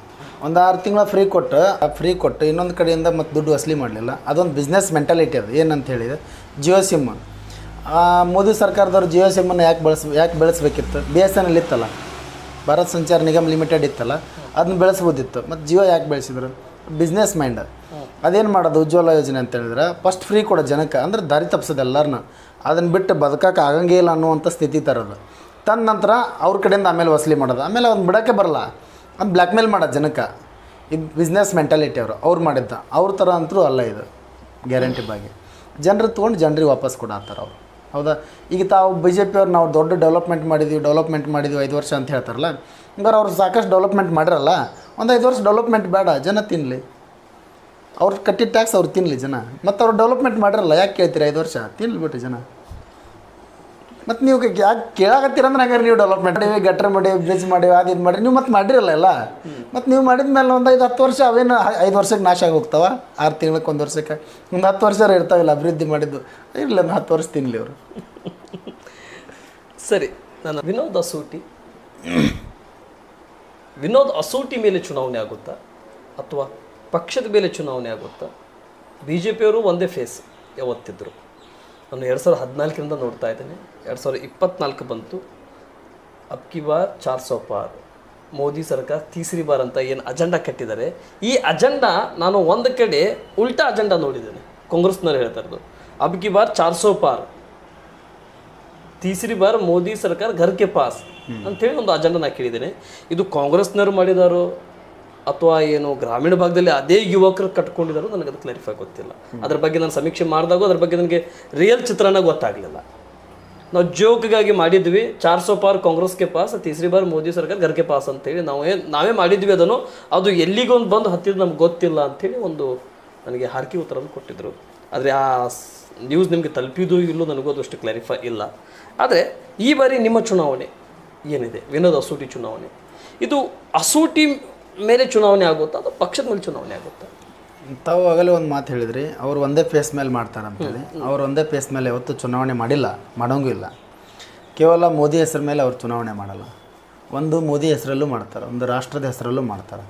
ಒಂದು 6 ತಿಂಗಳ ಫ್ರೀ ಕೊಟ್ಟು ಇನ್ನೊಂದು ಕಡೆಯಿಂದ ಮತ್ತು ದುಡ್ಡು ವಸೂಲಿ ಮಾಡಲಿಲ್ಲ. ಅದೊಂದು ಬಿಸ್ನೆಸ್ ಮೆಂಟಾಲಿಟಿ ಅದು. ಏನಂತ ಹೇಳಿದರೆ ಜಿಯೋ ಸಿಮ್, ಮೋದಿ ಸರ್ಕಾರದವ್ರು ಜಿಯೋ ಸಿಮ್ಮನ್ನು ಯಾಕೆ ಬೆಳೆಸ್ಬೇಕಿತ್ತು? BSNL ಇತ್ತಲ್ಲ, ಭಾರತ್ ಸಂಚಾರ್ ನಿಗಮ್ ಲಿಮಿಟೆಡ್ ಇತ್ತಲ್ಲ, ಅದನ್ನ ಬೆಳೆಸ್ಬೋದಿತ್ತು. ಮತ್ತು ಜಿಯೋ ಯಾಕೆ ಬೆಳೆಸಿದ್ರು? Business mind. ಅದೇನು ಮಾಡೋದು ಉಜ್ವಲ ಯೋಜನೆ ಅಂತ ಹೇಳಿದ್ರೆ ಫಸ್ಟ್ ಫ್ರೀ ಕೊಡೋ ಜನಕ್ಕೆ, ಅಂದ್ರೆ ದಾರಿ ತಪ್ಪಿಸೋದು ಎಲ್ಲರನ್ನ. ಅದನ್ನು ಬಿಟ್ಟು ಬದುಕಕ್ಕೆ ಆಗಂಗೇ ಇಲ್ಲ ಅನ್ನುವಂಥ ಸ್ಥಿತಿ ತರೋದು. ತನ್ನ ನಂತರ ಅವ್ರ ಕಡೆಯಿಂದ ಆಮೇಲೆ ವಸೂಲಿ ಮಾಡೋದು, ಆಮೇಲೆ ಅವ್ನು ಬಿಡೋಕ್ಕೆ ಬರಲ್ಲ, ಅದು ಬ್ಲ್ಯಾಕ್ ಮೇಲ್ ಮಾಡೋದು ಜನಕ್ಕೆ. ಇದು ಬಿಸ್ನೆಸ್ ಮೆಂಟಾಲಿಟಿ ಅವ್ರು ಮಾಡಿದ್ದ. ಅವ್ರ ಥರ ಅಂತೂ ಅಲ್ಲ ಇದು ಗ್ಯಾರಂಟಿ ಬಗ್ಗೆ. ಜನರು ತೊಗೊಂಡು ಜನರಿಗೆ ವಾಪಸ್ ಕೊಡತ್ತಾರೆ ಅವರು. ಹೌದಾ? ಈಗ ತಾವು BJP ಅವ್ರು ನಾವು ದೊಡ್ಡ ಡೆವಲಪ್ಮೆಂಟ್ ಮಾಡಿದ್ವಿ 5 ವರ್ಷ ಅಂತ ಹೇಳ್ತಾರಲ್ಲ, ಹಂಗಾರೆ ಅವ್ರು ಸಾಕಷ್ಟು ಡೆವಲಪ್ಮೆಂಟ್ ಮಾಡಿರಲ್ಲ. ಒಂದು 5 ವರ್ಷ ಡೆವಲಪ್ಮೆಂಟ್ ಬೇಡ, ಜನ ತಿನ್ನಲಿ, ಅವ್ರು ಕಟ್ಟಿದ ಟ್ಯಾಕ್ಸ್ ಅವ್ರು ತಿನ್ನಲಿ ಜನ. ಮತ್ತು ಅವ್ರು ಡೆವಲಪ್ಮೆಂಟ್ ಮಾಡಿರಲ್ಲ, ಯಾಕೆ ಕೇಳ್ತೀರಿ? 5 ವರ್ಷ ತಿನ್ನಲಿ ಬಿಟ್ಟು ಜನ. ಮತ್ತು ನೀವು ಯಾಕೆ ಕೇಳಾಕತ್ತೀರಂದ್ರೆ ಹಂಗಾರೆ ನೀವು ಡೆವಲಪ್ಮೆಂಟ್ ಮಾಡಿವಿ, ಗಟ್ರ ಮಾಡಿವಿ, ಬ್ರಿಡ್ಜ್ ಮಾಡಿವಿ, ಅದು ಇದು ಮಾಡಿರಿ, ನೀವು ಮತ್ತೆ ಮಾಡಿರಲ್ಲ ಎಲ್ಲ. ಮತ್ತು ನೀವು ಮಾಡಿದ ಮೇಲೆ ಒಂದು 5-10 ವರ್ಷ ಅವೇನು 5 ವರ್ಷಕ್ಕೆ ನಾಶ ಆಗಿ ಹೋಗ್ತಾವ, 6 ತಿಂಗಳಿಗೆ 1 ವರ್ಷಕ್ಕೆ. ಒಂದು 10 ವರ್ಷ ಇರ್ತಾವಿಲ್ಲ ಅಭಿವೃದ್ಧಿ ಮಾಡಿದ್ದು, ಇರಲಿಲ್ಲ ಒಂದು 10 ವರ್ಷ ತಿನ್ನಲಿ ಅವರು. ಸರಿ, ನಾನು ವಿನೋದ್ ಅಸೂಟಿ ಮೇಲೆ ಚುನಾವಣೆ ಆಗುತ್ತಾ ಅಥವಾ ಪಕ್ಷದ ಮೇಲೆ ಚುನಾವಣೆ ಆಗುತ್ತಾ? BJPಯವರು ಒಂದೇ ಫೇಸ್ ಯಾವತ್ತಿದ್ದರು. ನಾನು 2014ರಿಂದ ನೋಡ್ತಾ ಇದ್ದೇನೆ. 2024 ಬಂತು, ಅಬ್ಕಿ ಬಾರ್ 400 ಪಾರ್, ಮೋದಿ ಸರ್ಕಾರ ತೀಸರಿ ಬಾರ್ ಅಂತ ಏನು ಅಜೆಂಡಾ ಕಟ್ಟಿದ್ದಾರೆ. ಈ ಅಜೆಂಡಾ ನಾನು ಒಂದು ಕಡೆ ಉಲ್ಟಾ ಅಜೆಂಡಾ ನೋಡಿದ್ದೇನೆ. ಕಾಂಗ್ರೆಸ್ನವ್ರು ಹೇಳ್ತಾ ಇರೋದು ಅಬ್ಕಿ ಬಾರ್ 400 ಪಾರ್, ತೀಸರಿ ಬಾರ್ ಮೋದಿ ಸರ್ಕಾರ ಘರ್ಗೆ ಪಾಸ್ ಅಂಥೇಳಿ ಒಂದು ಅಜೆಂಡಾ ನಾನು ಕೇಳಿದ್ದೇನೆ. ಇದು ಕಾಂಗ್ರೆಸ್ನವ್ರು ಮಾಡಿದಾರೋ ಅಥವಾ ಏನು ಗ್ರಾಮೀಣ ಭಾಗದಲ್ಲಿ ಅದೇ ಯುವಕರು ಕಟ್ಕೊಂಡಿದ್ದಾರೋ ನನಗೆ ಅದು ಕ್ಲಾರಿಫೈ ಗೊತ್ತಿಲ್ಲ. ಅದ್ರ ಬಗ್ಗೆ ನಾನು ಸಮೀಕ್ಷೆ ಮಾಡಿದಾಗ ಅದ್ರ ಬಗ್ಗೆ ನನಗೆ ರಿಯಲ್ ಚಿತ್ರಣ ಗೊತ್ತಾಗಲಿಲ್ಲ. ನಾವು ಜೋಕ್ಗಾಗಿ ಮಾಡಿದ್ವಿ 400 ಪಾರ್ ಕಾಂಗ್ರೆಸ್ಗೆ ಪಾಸ್, ತೀಸರಿ ಬಾರ್ ಮೋದಿ ಸರ್ಕಾರ ಘರ್ಗೆ ಪಾಸ್ ಅಂತೇಳಿ ನಾವೇ ಮಾಡಿದ್ವಿ. ಅದನ್ನು ಅದು ಎಲ್ಲಿಗೊಂದು ಬಂದು ಹತ್ತಿದ್ದು ನಮ್ಗೆ ಗೊತ್ತಿಲ್ಲ ಅಂಥೇಳಿ ಒಂದು ನನಗೆ ಹಾರ್ಕಿ ಉತ್ತರವನ್ನು ಕೊಟ್ಟಿದ್ದರು. ಆದರೆ ಆ ನ್ಯೂಸ್ ನಿಮಗೆ ತಲುಪಿದ್ದು ಇಲ್ಲೋ ನನಗೂ ಅದಷ್ಟು ಕ್ಲಾರಿಫೈ ಇಲ್ಲ. ಆದರೆ ಈ ಬಾರಿ ನಿಮ್ಮ ಚುನಾವಣೆ ಏನಿದೆ, ವಿನೋದ್ ಅಸೂಟಿ ಚುನಾವಣೆ, ಇದು ಅಸೂಟಿ ಮೇಲೆ ಚುನಾವಣೆ ಆಗುತ್ತಾ ಅಥವಾ ಪಕ್ಷದ ಮೇಲೆ ಚುನಾವಣೆ ಆಗುತ್ತಾ? ತಾವು ಆಗಲೇ ಒಂದು ಮಾತು ಹೇಳಿದ್ರಿ, ಅವ್ರು ಒಂದೇ ಫೇಸ್ ಮೇಲೆ ಮಾಡ್ತಾರೆ ಅಂತೇಳಿ. ಅವ್ರು ಒಂದೇ ಫೇಸ್ ಮೇಲೆ ಯಾವತ್ತೂ ಚುನಾವಣೆ ಮಾಡಿಲ್ಲ, ಮಾಡೋಂಗೂ ಇಲ್ಲ. ಕೇವಲ ಮೋದಿ ಹೆಸರು ಮೇಲೆ ಅವ್ರು ಚುನಾವಣೆ ಮಾಡಲ್ಲ. ಒಂದು ಮೋದಿ ಹೆಸರಲ್ಲೂ ಮಾಡ್ತಾರೆ, ಒಂದು ರಾಷ್ಟ್ರದ ಹೆಸರಲ್ಲೂ ಮಾಡ್ತಾರೆ,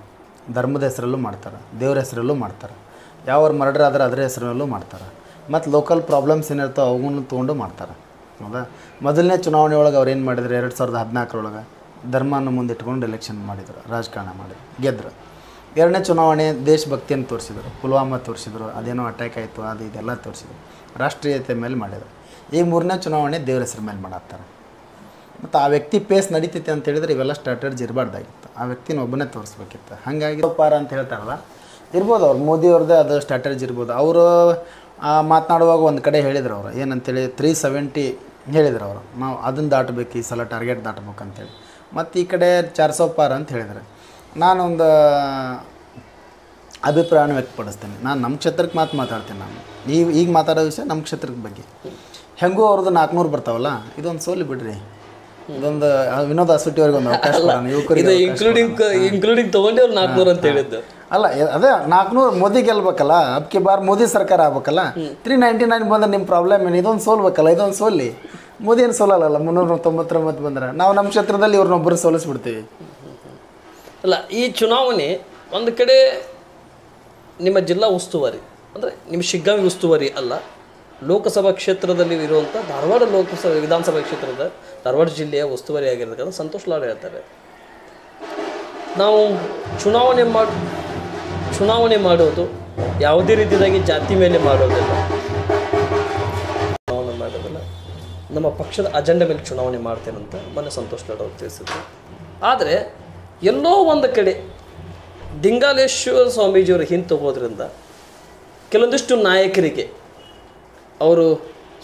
ಧರ್ಮದ ಹೆಸರಲ್ಲೂ ಮಾಡ್ತಾರೆ, ದೇವ್ರ ಹೆಸರಲ್ಲೂ ಮಾಡ್ತಾರೆ, ಯಾವ ಮರ್ಡರ್ ಆದರೆ ಅದರ ಹೆಸರಲ್ಲೂ ಮಾಡ್ತಾರೆ, ಮತ್ತು ಲೋಕಲ್ ಪ್ರಾಬ್ಲಮ್ಸ್ ಏನಿರ್ತಾವೆ ಅವನ್ನೂ ತೊಗೊಂಡು ಮಾಡ್ತಾರೆ. ಹೌದಾ? ಮೊದಲನೇ ಚುನಾವಣೆ ಒಳಗೆ ಅವ್ರು ಏನು ಮಾಡಿದ್ರು, 2014 ಧರ್ಮನ ಮುಂದಿಟ್ಕೊಂಡು ಎಲೆಕ್ಷನ್ ಮಾಡಿದರು, ರಾಜಕಾರಣ ಮಾಡಿದ್ರು, ಗೆದ್ದರು. ಎರಡನೇ ಚುನಾವಣೆ ದೇಶಭಕ್ತಿಯನ್ನು ತೋರಿಸಿದರು, ಪುಲ್ವಾಮಾ ತೋರಿಸಿದ್ರು, ಅದೇನೋ ಅಟ್ಯಾಕ್ ಆಯಿತು, ಅದು ಇದೆಲ್ಲ ತೋರಿಸಿದ್ರು, ರಾಷ್ಟ್ರೀಯತೆ ಮೇಲೆ ಮಾಡಿದರು. ಈಗ ಮೂರನೇ ಚುನಾವಣೆ ದೇವ್ರ ಹೆಸರು ಮೇಲೆ ಮಾಡತ್ತಾರೆ. ಮತ್ತು ಆ ವ್ಯಕ್ತಿ ಪೇಸ್ ನಡೀತೈತೆ ಅಂತ ಹೇಳಿದ್ರೆ ಇವೆಲ್ಲ ಸ್ಟ್ರಾಟಜಿ ಇರಬಾರ್ದಾಗಿತ್ತು, ಆ ವ್ಯಕ್ತಿನ ಒಬ್ಬನೇ ತೋರಿಸ್ಬೇಕಿತ್ತು. ಹಾಗಾಗಿ ಪಾರ ಅಂತ ಹೇಳ್ತಾರಲ್ಲ, ಇರ್ಬೋದು ಅವ್ರು ಮೋದಿಯವ್ರದ್ದೇ ಅದು ಸ್ಟ್ರಾಟಜಿ ಇರ್ಬೋದು. ಅವರು ಮಾತನಾಡುವಾಗ ಒಂದು ಕಡೆ ಹೇಳಿದ್ರು ಅವರು ಏನಂತೇಳಿ 370 ಹೇಳಿದ್ರು ಅವರು, ನಾವು ಅದನ್ನು ದಾಟಬೇಕು, ಈ ಸಲ ಟಾರ್ಗೆಟ್ ದಾಟಬೇಕು ಅಂತೇಳಿ. ಮತ್ತು ಈ ಕಡೆ 400 ಪಾರ್ ಅಂತ ಹೇಳಿದರೆ ನಾನೊಂದು ಅಭಿಪ್ರಾಯನ ವ್ಯಕ್ತಪಡಿಸ್ತೇನೆ. ನಾನು ನಮ್ಮ ಕ್ಷೇತ್ರಕ್ಕೆ ಮಾತಾಡ್ತೀನಿ. ನಾನು ಈಗ ಮಾತಾಡೋ ವಿಷಯ ನಮ್ಮ ಕ್ಷೇತ್ರದ ಬಗ್ಗೆ. ಹೆಂಗೂ ಅವ್ರದ್ದು 400 ಬರ್ತಾವಲ್ಲ, ಇದೊಂದು ಸೋಲಿ ಬಿಡ್ರಿ, ಇದೊಂದು ವಿನೋದ್ ಅಸೂಟಿ ಅವ್ರಿಗೆ ಒಂದು ಅವಕಾಶ ಇನ್ಕ್ಲೂಡಿಂಗ್ ತೊಗೊಂಡು ಅವ್ರು 400 ಅಂತ ಹೇಳಿದ್ದು ಅಲ್ಲ. ಅದೇ 400 ಮೋದಿ ಗೆಲ್ಬೇಕಲ್ಲ, ಅಬ್ಕಿ ಬಾರ್ ಮೋದಿ ಸರ್ಕಾರ ಆಗ್ಬೇಕಲ್ಲ. 399 ಬಂದ್ರೆ ನಿಮ್ಮ ಪ್ರಾಬ್ಲಮ್ ಏನು? ಇದೊಂದು ಸೋಲ್ಬೇಕಲ್ಲ, ಇದೊಂದು ಸೋಲಿ. ಮೋದಿ ಏನು ಸೋಲಲ್ಲ, 399 ಬಂದ್ರೆ ನಾವು ನಮ್ಮ ಕ್ಷೇತ್ರದಲ್ಲಿ ಇವ್ರನ್ನೊಬ್ಬರು ಸೋಲಿಸ್ಬಿಡ್ತೀವಿ. ಅಲ್ಲ, ಈ ಚುನಾವಣೆ ಒಂದು ಕಡೆ ನಿಮ್ಮ ಜಿಲ್ಲಾ ಉಸ್ತುವಾರಿ ಅಂದರೆ ನಿಮ್ಮ ಶಿಗ್ಗಾಂವಿ ಉಸ್ತುವಾರಿ ಅಲ್ಲ, ಲೋಕಸಭಾ ಕ್ಷೇತ್ರದಲ್ಲಿ ಇರುವಂಥ ಧಾರವಾಡ ವಿಧಾನಸಭಾ ಕ್ಷೇತ್ರದ ಧಾರವಾಡ ಜಿಲ್ಲೆಯ ಉಸ್ತುವಾರಿ ಆಗಿರ್ತಕ್ಕಂಥ ಸಂತೋಷ್ ಲಾಡ್ ಹೇಳ್ತಾರೆ, ನಾವು ಚುನಾವಣೆ ಮಾಡೋದು ಯಾವುದೇ ರೀತಿಯಾಗಿ ಜಾತಿ ಮೇಲೆ ಮಾಡೋದಿಲ್ಲ, ಚುನಾವಣೆ ಮಾಡೋದಿಲ್ಲ, ನಮ್ಮ ಪಕ್ಷದ ಅಜೆಂಡಾ ಮೇಲೆ ಚುನಾವಣೆ ಮಾಡ್ತೇನಂತ ಮೊನ್ನೆ ಸಂತೋಷ್ ಲಾಡ್ ಅವರು ತಿಳಿಸಿದ್ರು. ಆದರೆ ಎಲ್ಲೋ ಒಂದು ಕಡೆ ದಿಂಗಾಲೇಶ್ವರ ಸ್ವಾಮೀಜಿಯವರು ಹಿಂತೋಗೋದ್ರಿಂದ ಕೆಲವೊಂದಿಷ್ಟು ನಾಯಕರಿಗೆ ಅವರು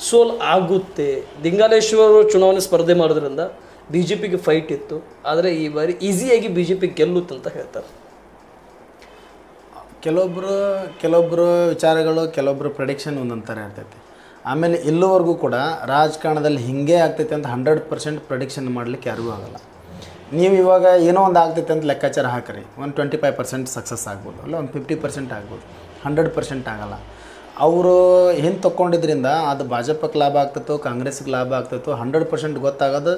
ಸೋಲ್ ಆಗುತ್ತೆ. ದಿಂಗಾಲೇಶ್ವರ ಚುನಾವಣೆ ಸ್ಪರ್ಧೆ ಮಾಡೋದ್ರಿಂದ ಬಿ ಜೆ ಪಿಗೆ ಫೈಟ್ ಇತ್ತು, ಆದರೆ ಈ ಬಾರಿ ಈಸಿಯಾಗಿ ಬಿ ಜೆ ಪಿ ಗೆಲ್ಲುತ್ತೆ ಅಂತ ಹೇಳ್ತಾರೆ. ಕೆಲವೊಬ್ಬರು ವಿಚಾರಗಳು, ಕೆಲವೊಬ್ಬರು ಪ್ರೆಡಿಕ್ಷನ್ ಒಂದೊಂದು ಥರ ಇರ್ತೈತಿ. ಆಮೇಲೆ ಇಲ್ಲಿವರೆಗೂ ಕೂಡ ರಾಜಕಾರಣದಲ್ಲಿ ಹಿಂಗೆ ಆಗ್ತೈತೆ ಅಂತ 100% ಪ್ರೆಡಿಕ್ಷನ್ ಮಾಡಲಿಕ್ಕೆ ಯಾರಿಗೂ ಆಗೋಲ್ಲ. ನೀವು ಇವಾಗ ಏನೋ ಒಂದು ಆಗ್ತೈತೆ ಅಂತ ಲೆಕ್ಕಾಚಾರ ಹಾಕಿರಿ, ಒಂದು 25% ಸಕ್ಸಸ್ ಆಗ್ಬೋದು, ಅಲ್ಲ ಒಂದು 50% ಆಗ್ಬೋದು, 100% ಆಗಲ್ಲ. ಅವರು ಹಿಂದೆ ತೊಗೊಂಡಿದ್ರಿಂದ ಅದು ಭಾಜಪಕ್ಕೆ ಲಾಭ ಆಗ್ತೈತೋ ಕಾಂಗ್ರೆಸ್ಗೆ ಲಾಭ ಆಗ್ತೈತೋ 100% ಗೊತ್ತಾಗೋದು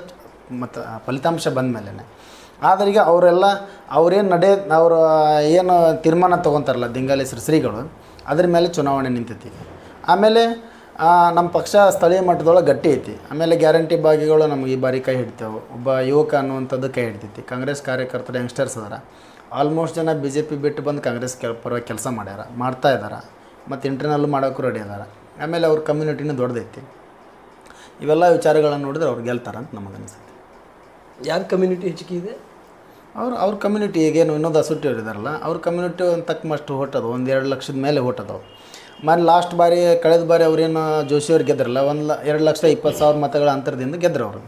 ಮತ್ತು ಫಲಿತಾಂಶ ಬಂದ ಮೇಲೇ. ಆದರೆ ಈಗ ಅವರೆಲ್ಲ ಅವರು ಏನು ತೀರ್ಮಾನ ತೊಗೊತಾರಲ್ಲ ದಿಂಗಾಲೇಶ್ವರ ಶ್ರೀಗಳು, ಅದ್ರ ಮೇಲೆ ಚುನಾವಣೆ ನಿಂತೈತಿ. ಆಮೇಲೆ ನಮ್ಮ ಪಕ್ಷ ಸ್ಥಳೀಯ ಮಟ್ಟದೊಳಗೆ ಗಟ್ಟಿ ಐತಿ. ಆಮೇಲೆ ಗ್ಯಾರಂಟಿ ಭಾಗಿಗಳು ನಮಗೆ ಈ ಬಾರಿ ಕೈ ಹಿಡ್ತೇವೆ. ಒಬ್ಬ ಯುವಕ ಅನ್ನುವಂಥದ್ದು ಕೈ ಹಿಡ್ತೈತಿ. ಕಾಂಗ್ರೆಸ್ ಕಾರ್ಯಕರ್ತರು ಯಂಗ್ಸ್ಟರ್ಸ್ ಅದಾರ. ಆಲ್ಮೋಸ್ಟ್ ಜನ ಬಿ ಜೆ ಪಿ ಬಿಟ್ಟು ಬಂದು ಕಾಂಗ್ರೆಸ್ ಪರವಾಗಿ ಕೆಲಸ ಮಾಡ್ತಾ ಇದ್ದಾರೆ. ಮತ್ತು ಇಂಟರ್ನಲ್ಲೂ ಮಾಡೋಕ್ಕೂ ರೆಡಿ ಅದಾರ. ಆಮೇಲೆ ಅವ್ರ ಕಮ್ಯುನಿಟಿನೂ ದೊಡ್ಡದೈತಿ. ಇವೆಲ್ಲ ವಿಚಾರಗಳನ್ನು ನೋಡಿದ್ರೆ ಅವ್ರು ಗೆಲ್ತಾರಂತ ನಮಗೆ ಅನಿಸುತ್ತೆ. ಯಾರ ಕಮ್ಯುನಿಟಿ ಹೆಚ್ಚಿಗೆ ಇದೆ? ಅವ್ರ ಕಮ್ಯುನಿಟಿ ಈಗೇನು ವಿನೋದ ಸುಟ್ಟಿ ಇದಾರಲ್ಲ, ಅವ್ರ ಕಮ್ಯುನಿಟಿ ಒಂದು ತಕ್ಕಮಷ್ಟು ಹೊಟ್ಟದು, 1-2 ಲಕ್ಷದ ಮೇಲೆ ಹೊಟ್ಟದವು. ಮೊನ್ನೆ ಲಾಸ್ಟ್ ಬಾರಿ ಕಳೆದ ಬಾರಿ ಅವ್ರೇನು ಜೋಶಿಯವ್ರು ಗೆದ್ರಲ್ಲ, 2,20,000 ಮತಗಳ ಅಂತರದಿಂದ ಗೆದ್ರು ಅವರು.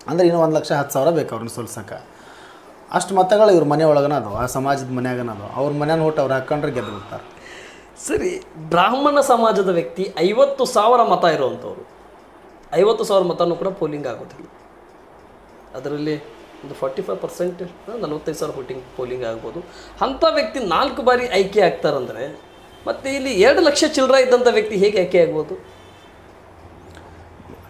ಅಂದರೆ ಇನ್ನೂ 1,10,000 ಬೇಕು ಅವ್ರನ್ನ ಸೋಲ್ಸಕ್ಕೆ. ಅಷ್ಟು ಮತಗಳು ಇವ್ರ ಮನೆ ಒಳಗನ ಅದು, ಆ ಸಮಾಜದ ಮನೆಯಾಗನ ಅದು. ಅವ್ರ ಮನೆಯನ್ನು ಹೊಟ್ಟು ಅವ್ರು ಹಾಕೊಂಡ್ರೆ ಗೆದ್ದು ಬಿಡ್ತಾರೆ. ಸರಿ, ಬ್ರಾಹ್ಮಣ ಸಮಾಜದ ವ್ಯಕ್ತಿ 50,000 ಮತ ಇರುವಂಥವ್ರು, 50,000 ಮತನೂ ಕೂಡ ಪೋಲಿಂಗ್ ಆಗೋದಿಲ್ಲ. ಅದರಲ್ಲಿ ಒಂದು 45% 45,000 ಪೋಲಿಂಗ್ ಆಗ್ಬೋದು. ಅಂಥ ವ್ಯಕ್ತಿ 4 ಬಾರಿ ಆಯ್ಕೆ ಆಗ್ತಾರಂದರೆ ಮತ್ತು ಇಲ್ಲಿ 2 ಲಕ್ಷ ಚಿಲ್ಲರ ಇದ್ದಂಥ ವ್ಯಕ್ತಿ ಹೇಗೆ ಆಯ್ಕೆ ಆಗ್ಬೋದು?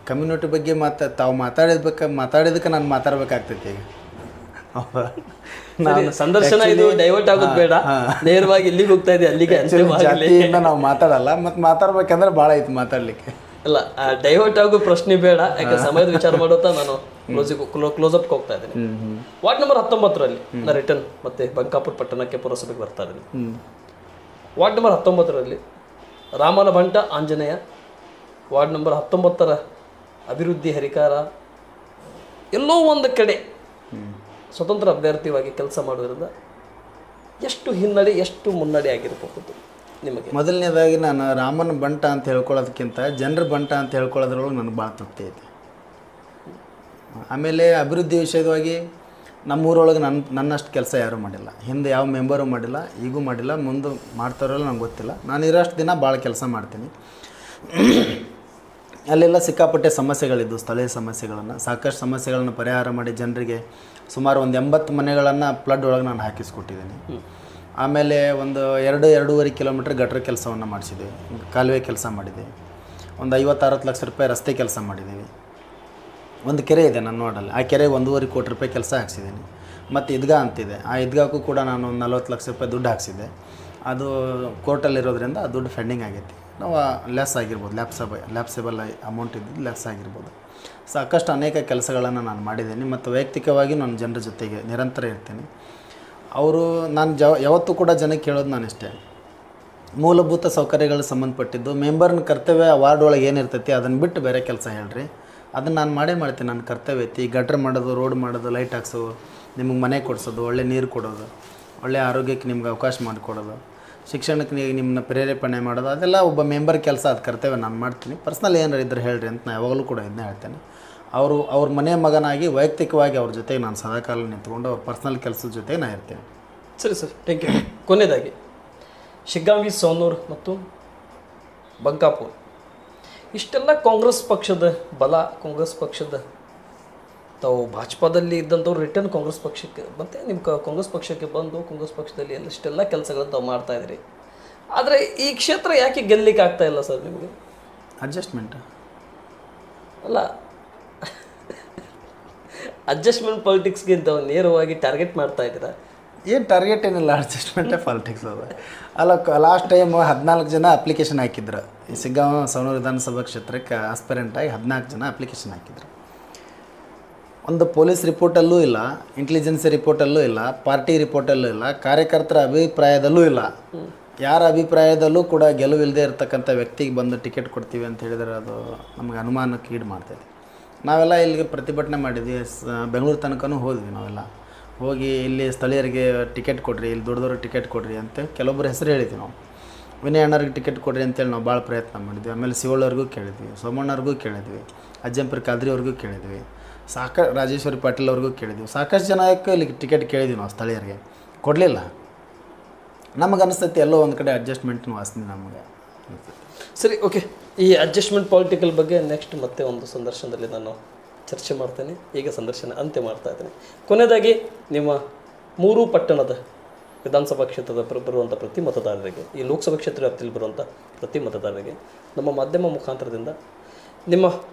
ಕಮ್ಯುನಿಟಿ ಬಗ್ಗೆ ತಾವು ಮಾತಾಡಿದಕ್ಕೆ ನಾನು ಮಾತಾಡ್ಬೇಕಾಗ್ತೈತಿ. ಈಗ ಸಂದರ್ಶನ ಇದು ಡೈವರ್ಟ್ ಆಗೋದು ಬೇಡ, ನೇರವಾಗಿ ಇಲ್ಲಿಗೆ ಹೋಗ್ತಾ ಇದೆ, ಅಲ್ಲಿಗೆ ಜಾತಿಯಿಂದ ನಾವು ಮಾತಾಡಲ್ಲ. ಮತ್ತು ಮಾತಾಡ್ಬೇಕಂದ್ರೆ ಭಾಳ ಐತಿ ಮಾತಾಡಲಿಕ್ಕೆ. ಅಲ್ಲ, ಡೈವರ್ಟ್ ಆಗೋ ಪ್ರಶ್ನೆ ಬೇಡ, ಯಾಕೆ ಸಮಯದ ವಿಚಾರ ಮಾಡುತ್ತಾ ನಾನು ಕ್ಲೋಸಪ್ಗೆ ಹೋಗ್ತಾ ಇದ್ದೀನಿ. ವಾರ್ಡ್ ನಂಬರ್ 19ರಲ್ಲಿ ನಾನು ರಿಟರ್ನ್ ಮತ್ತೆ ಬಂಕಾಪುರ ಪಟ್ಟಣಕ್ಕೆ ಪುರಸಭೆಗೆ ಬರ್ತಾ ಇದ್ದೀನಿ. ವಾರ್ಡ್ ನಂಬರ್ 19ರಲ್ಲಿ ರಾಮನ ಬಂಟ ಆಂಜನೇಯ, ವಾರ್ಡ್ ನಂಬರ್ 19ರ ಅಭಿವೃದ್ಧಿ ಹರಿಕಾರ, ಎಲ್ಲೋ ಒಂದು ಕಡೆ ಸ್ವತಂತ್ರ ಅಭ್ಯರ್ಥಿಯಾಗಿ ಕೆಲಸ ಮಾಡೋದ್ರಿಂದ ಎಷ್ಟು ಹಿನ್ನಡೆ ಎಷ್ಟು ಮುನ್ನಡೆ ಆಗಿರಬಹುದು ನಿಮಗೆ? ಮೊದಲನೇದಾಗಿ ನಾನು ರಾಮನ ಬಂಟ ಅಂತ ಹೇಳ್ಕೊಳ್ಳೋದಕ್ಕಿಂತ ಜನರ ಬಂಟ ಅಂತ ಹೇಳ್ಕೊಳ್ಳೋದ್ರೊಳಗೆ ನನಗೆ ಭಾಳ ತೃಪ್ತಿ ಐತಿ. ಆಮೇಲೆ ಅಭಿವೃದ್ಧಿ ವಿಷಯವಾಗಿ ನಮ್ಮೂರೊಳಗೆ ನನ್ನಷ್ಟು ಕೆಲಸ ಯಾರೂ ಮಾಡಿಲ್ಲ. ಹಿಂದೆ ಯಾವ ಮೆಂಬರು ಮಾಡಿಲ್ಲ, ಈಗೂ ಮಾಡಿಲ್ಲ, ಮುಂದೆ ಮಾಡ್ತಾರಲ್ಲ ನಂಗೆ ಗೊತ್ತಿಲ್ಲ. ನಾನು ಇರೋಷ್ಟು ದಿನ ಭಾಳ ಕೆಲಸ ಮಾಡ್ತೀನಿ. ಅಲ್ಲೆಲ್ಲ ಸಿಕ್ಕಾಪಟ್ಟೆ ಸಮಸ್ಯೆಗಳಿದ್ದು, ಸ್ಥಳೀಯ ಸಮಸ್ಯೆಗಳನ್ನು, ಸಾಕಷ್ಟು ಸಮಸ್ಯೆಗಳನ್ನು ಪರಿಹಾರ ಮಾಡಿ ಜನರಿಗೆ ಸುಮಾರು ಒಂದು 80 ಮನೆಗಳನ್ನು ಫ್ಲಡ್ ಒಳಗೆ ನಾನು ಹಾಕಿಸ್ಕೊಟ್ಟಿದ್ದೀನಿ. ಆಮೇಲೆ ಒಂದು 2-2.5 ಕಿಲೋಮೀಟ್ರ್ ಗಟ್ರ ಕೆಲಸವನ್ನು ಮಾಡಿಸಿದ್ದೀವಿ. ಕಾಲುವೆ ಕೆಲಸ ಮಾಡಿದ್ದೀವಿ. ಒಂದು 50-60 ಲಕ್ಷ ರೂಪಾಯಿ ರಸ್ತೆ ಕೆಲಸ ಮಾಡಿದ್ದೀವಿ. ಒಂದು ಕೆರೆ ಇದೆ ನನ್ನ ವಾರ್ಡಲ್ಲಿ, ಆ ಕೆರೆಗೆ 1.5 ಕೋಟಿ ರೂಪಾಯಿ ಕೆಲಸ ಹಾಕ್ಸಿದ್ದೀನಿ. ಮತ್ತು ಈದ್ಗಾ ಅಂತಿದೆ, ಆ ಈದ್ಗಾಕ್ಕೂ ಕೂಡ ನಾನು ಒಂದು 40 ಲಕ್ಷ ರೂಪಾಯಿ ದುಡ್ಡು ಹಾಕ್ಸಿದ್ದೆ. ಅದು ಕೋರ್ಟಲ್ಲಿರೋದ್ರಿಂದ ಆ ದುಡ್ಡು ಫೆಂಡಿಂಗ್ ಆಗೈತಿ. ನಾವು ಲೆಸ್ ಆಗಿರ್ಬೋದು, ಲ್ಯಾಪ್ಸೇಬಲ್ ಅಮೌಂಟ್ ಇದ್ದು ಲೆಸ್ ಆಗಿರ್ಬೋದು. ಸಾಕಷ್ಟು ಅನೇಕ ಕೆಲಸಗಳನ್ನು ನಾನು ಮಾಡಿದ್ದೀನಿ. ಮತ್ತು ವೈಯಕ್ತಿಕವಾಗಿ ನಾನು ಜನರ ಜೊತೆಗೆ ನಿರಂತರ ಇರ್ತೀನಿ. ನಾನು ಯಾವತ್ತೂ ಕೂಡ ಜನಕ್ಕೆ ಹೇಳೋದು ನಾನು ಇಷ್ಟೇ, ಮೂಲಭೂತ ಸೌಕರ್ಯಗಳಿಗೆ ಸಂಬಂಧಪಟ್ಟಿದ್ದು ಮೆಂಬರ್ನ ಕರ್ತವ್ಯ ವಾರ್ಡ್ ಒಳಗೆ ಏನಿರ್ತೈತಿ ಅದನ್ನು ಬಿಟ್ಟು ಬೇರೆ ಕೆಲಸ ಹೇಳ್ರಿ, ಅದನ್ನು ನಾನು ಮಾಡ್ತೀನಿ. ನನ್ನ ಕರ್ತವ್ಯ ಐತಿ. ಗಟ್ರ ಮಾಡೋದು, ರೋಡ್ ಮಾಡೋದು, ಲೈಟ್ ಹಾಕ್ಸೋದು, ನಿಮಗೆ ಮನೆ ಕೊಡಿಸೋದು, ಒಳ್ಳೆ ನೀರು ಕೊಡೋದು, ಒಳ್ಳೆ ಆರೋಗ್ಯಕ್ಕೆ ನಿಮ್ಗೆ ಅವಕಾಶ ಮಾಡಿಕೊಡೋದು, ಶಿಕ್ಷಣಕ್ಕೆ ನಿಮ್ಮನ್ನ ಪ್ರೇರೇಪಣೆ ಮಾಡೋದು, ಅದೆಲ್ಲ ಒಬ್ಬ ಮೆಂಬರ್ ಕೆಲಸ, ಅದು ಕರ್ತವ್ಯ ನಾನು ಮಾಡ್ತೀನಿ. ಪರ್ಸ್ನಲ್ ಏನಾರು ಇದ್ರೆ ಹೇಳ್ರಿ ಅಂತ ನಾನು ಯಾವಾಗಲೂ ಕೂಡ ಇದನ್ನೇ ಹೇಳ್ತೇನೆ. ಅವ್ರ ಮನೆ ಮಗನಾಗಿ ವೈಯಕ್ತಿಕವಾಗಿ ಅವ್ರ ಜೊತೆಗೆ ನಾನು ಸದಾಕಾಲ ನಿಂತ್ಕೊಂಡು ಅವ್ರ ಪರ್ಸ್ನಲ್ ಕೆಲಸದ ಜೊತೆಗೆ ನಾನು ಇರ್ತೇನೆ. ಸರಿ ಸರ್, ಥ್ಯಾಂಕ್ ಯು. ಕೊನೆಯದಾಗಿ ಶಿಗ್ಗಾಂವಿ, ಸೋನೂರು ಮತ್ತು ಬಂಕಾಪುರ ಇಷ್ಟೆಲ್ಲ ಕಾಂಗ್ರೆಸ್ ಪಕ್ಷದ ಬಲ, ಕಾಂಗ್ರೆಸ್ ಪಕ್ಷದ ತಾವು ಭಾಜಪಾದಲ್ಲಿ ಇದ್ದಂಥವ್ರು ರಿಟರ್ನ್ ಕಾಂಗ್ರೆಸ್ ಪಕ್ಷಕ್ಕೆ ಮತ್ತು ನಿಮ್ಮ ಕಾಂಗ್ರೆಸ್ ಪಕ್ಷಕ್ಕೆ ಬಂದು ಕಾಂಗ್ರೆಸ್ ಪಕ್ಷದಲ್ಲಿ ಇಷ್ಟೆಲ್ಲ ಕೆಲಸಗಳನ್ನು ತಾವು ಮಾಡ್ತಾಯಿದ್ರಿ. ಆದರೆ ಈ ಕ್ಷೇತ್ರ ಯಾಕೆ ಗೆಲ್ಲಲಿಕ್ಕೆ ಆಗ್ತಾ ಇಲ್ಲ ಸರ್ ನಿಮಗೆ? ಅಡ್ಜಸ್ಟ್ಮೆಂಟ್ ಅಲ್ಲ, ಅಡ್ಜಸ್ಟ್ಮೆಂಟ್ ಪಾಲಿಟಿಕ್ಸ್ಗಿಂತ ನೇರವಾಗಿ ಟಾರ್ಗೆಟ್ ಮಾಡ್ತಾ ಇದ್ದೀರಾ? ಏನು ಟಾರ್ಗೆಟ್ ಏನಿಲ್ಲ, ಅಡ್ಜಸ್ಟ್ಮೆಂಟೇ ಪಾಲಿಟಿಕ್ಸ್ ಅದು. ಅಲ್ಲ, ಲಾಸ್ಟ್ ಟೈಮ್ 14 ಜನ ಅಪ್ಲಿಕೇಶನ್ ಹಾಕಿದ್ರು. ಈ ಶಿಗ್ಗಾಂವಿ ಸವಣೂರು ವಿಧಾನಸಭಾ ಕ್ಷೇತ್ರಕ್ಕೆ ಆಸ್ಪರೆಂಟಾಗಿ 14 ಜನ ಅಪ್ಲಿಕೇಶನ್ ಹಾಕಿದ್ರು. ಒಂದು ಪೊಲೀಸ್ ರಿಪೋರ್ಟಲ್ಲೂ ಇಲ್ಲ, ಇಂಟೆಲಿಜೆನ್ಸಿ ರಿಪೋರ್ಟಲ್ಲೂ ಇಲ್ಲ, ಪಾರ್ಟಿ ರಿಪೋರ್ಟಲ್ಲೂ ಇಲ್ಲ, ಕಾರ್ಯಕರ್ತರ ಅಭಿಪ್ರಾಯದಲ್ಲೂ ಇಲ್ಲ. ಯಾರ ಅಭಿಪ್ರಾಯದಲ್ಲೂ ಕೂಡ ಗೆಲುವಿಲ್ಲದೆ ಇರತಕ್ಕಂಥ ವ್ಯಕ್ತಿಗೆ ಬಂದು ಟಿಕೆಟ್ ಕೊಡ್ತೀವಿ ಅಂತ ಹೇಳಿದರೆ ಅದು ನಮಗೆ ಅನುಮಾನಕ್ಕೆ ಈಡು ಮಾಡ್ತೈತೆ. ನಾವೆಲ್ಲ ಇಲ್ಲಿಗೆ ಪ್ರತಿಭಟನೆ ಮಾಡಿದ್ವಿ, ಬೆಂಗಳೂರು ತನಕನೂ ಹೋದ್ವಿ. ನಾವೆಲ್ಲ ಹೋಗಿ ಇಲ್ಲಿ ಸ್ಥಳೀಯರಿಗೆ ಟಿಕೆಟ್ ಕೊಡ್ರಿ, ಇಲ್ಲಿ ದೊಡ್ಡದವ್ರಿಗೆ ಟಿಕೆಟ್ ಕೊಡ್ರಿ ಅಂತ ಕೆಲವೊಬ್ಬರ ಹೆಸರು ಹೇಳಿದ್ವಿ. ನಾವು ವಿನಯ್ ಅಣ್ಣರಿಗೆ ಟಿಕೆಟ್ ಕೊಡ್ರಿ ಅಂತೇಳಿ ನಾವು ಭಾಳ ಪ್ರಯತ್ನ ಮಾಡಿದ್ವಿ. ಆಮೇಲೆ ಶಿವಳ್ಳವ್ರಿಗೂ ಕೇಳಿದ್ವಿ, ಸೋಮಣ್ಣವ್ರಿಗೂ ಕೇಳಿದ್ವಿ, ಅಜ್ಜಂಪುರ ಖಾದ್ರಿ ಅವ್ರಿಗೂ ಕೇಳಿದ್ವಿ, ರಾಜೇಶ್ವರಿ ಪಾಟೀಲ್ ಅವ್ರಿಗೂ ಕೇಳಿದ್ವಿ. ಸಾಕಷ್ಟು ಜನಕ್ಕೆ ಇಲ್ಲಿ ಟಿಕೆಟ್ ಕೇಳಿದ್ವಿ ನಾವು, ಸ್ಥಳೀಯರಿಗೆ ಕೊಡಲಿಲ್ಲ. ನಮಗೆ ಅನಿಸ್ತೈತಿ ಎಲ್ಲೋ ಒಂದು ಕಡೆ ಅಡ್ಜಸ್ಟ್ಮೆಂಟ್ನ ವಾಸನೆ ನಮಗೆ. ಸರಿ, ಓಕೆ. ಈ ಅಡ್ಜಸ್ಟ್ಮೆಂಟ್ ಪೊಲಿಟಿಕಲ್ ಬಗ್ಗೆ ನೆಕ್ಸ್ಟ್ ಮತ್ತೆ ಒಂದು ಸಂದರ್ಶನದಲ್ಲಿ ನಾನು ಚರ್ಚೆ ಮಾಡ್ತೇನೆ. ಈಗ ಸಂದರ್ಶನ ಅಂತ್ಯ ಮಾಡ್ತಾ ಇದ್ದೇನೆ. ಕೊನೆಯದಾಗಿ ನಿಮ್ಮ 3 ಪಟ್ಟಣದ ವಿಧಾನಸಭಾ ಕ್ಷೇತ್ರದ ಬರುವಂಥ ಪ್ರತಿ ಮತದಾರರಿಗೆ, ಈ ಲೋಕಸಭಾ ಕ್ಷೇತ್ರ ವ್ಯಾಪ್ತಿಯಲ್ಲಿ ಬರುವಂಥ ಪ್ರತಿ ಮತದಾರರಿಗೆ ನಮ್ಮ ಮಾಧ್ಯಮ ಮುಖಾಂತರದಿಂದ ನಿಮ್ಮ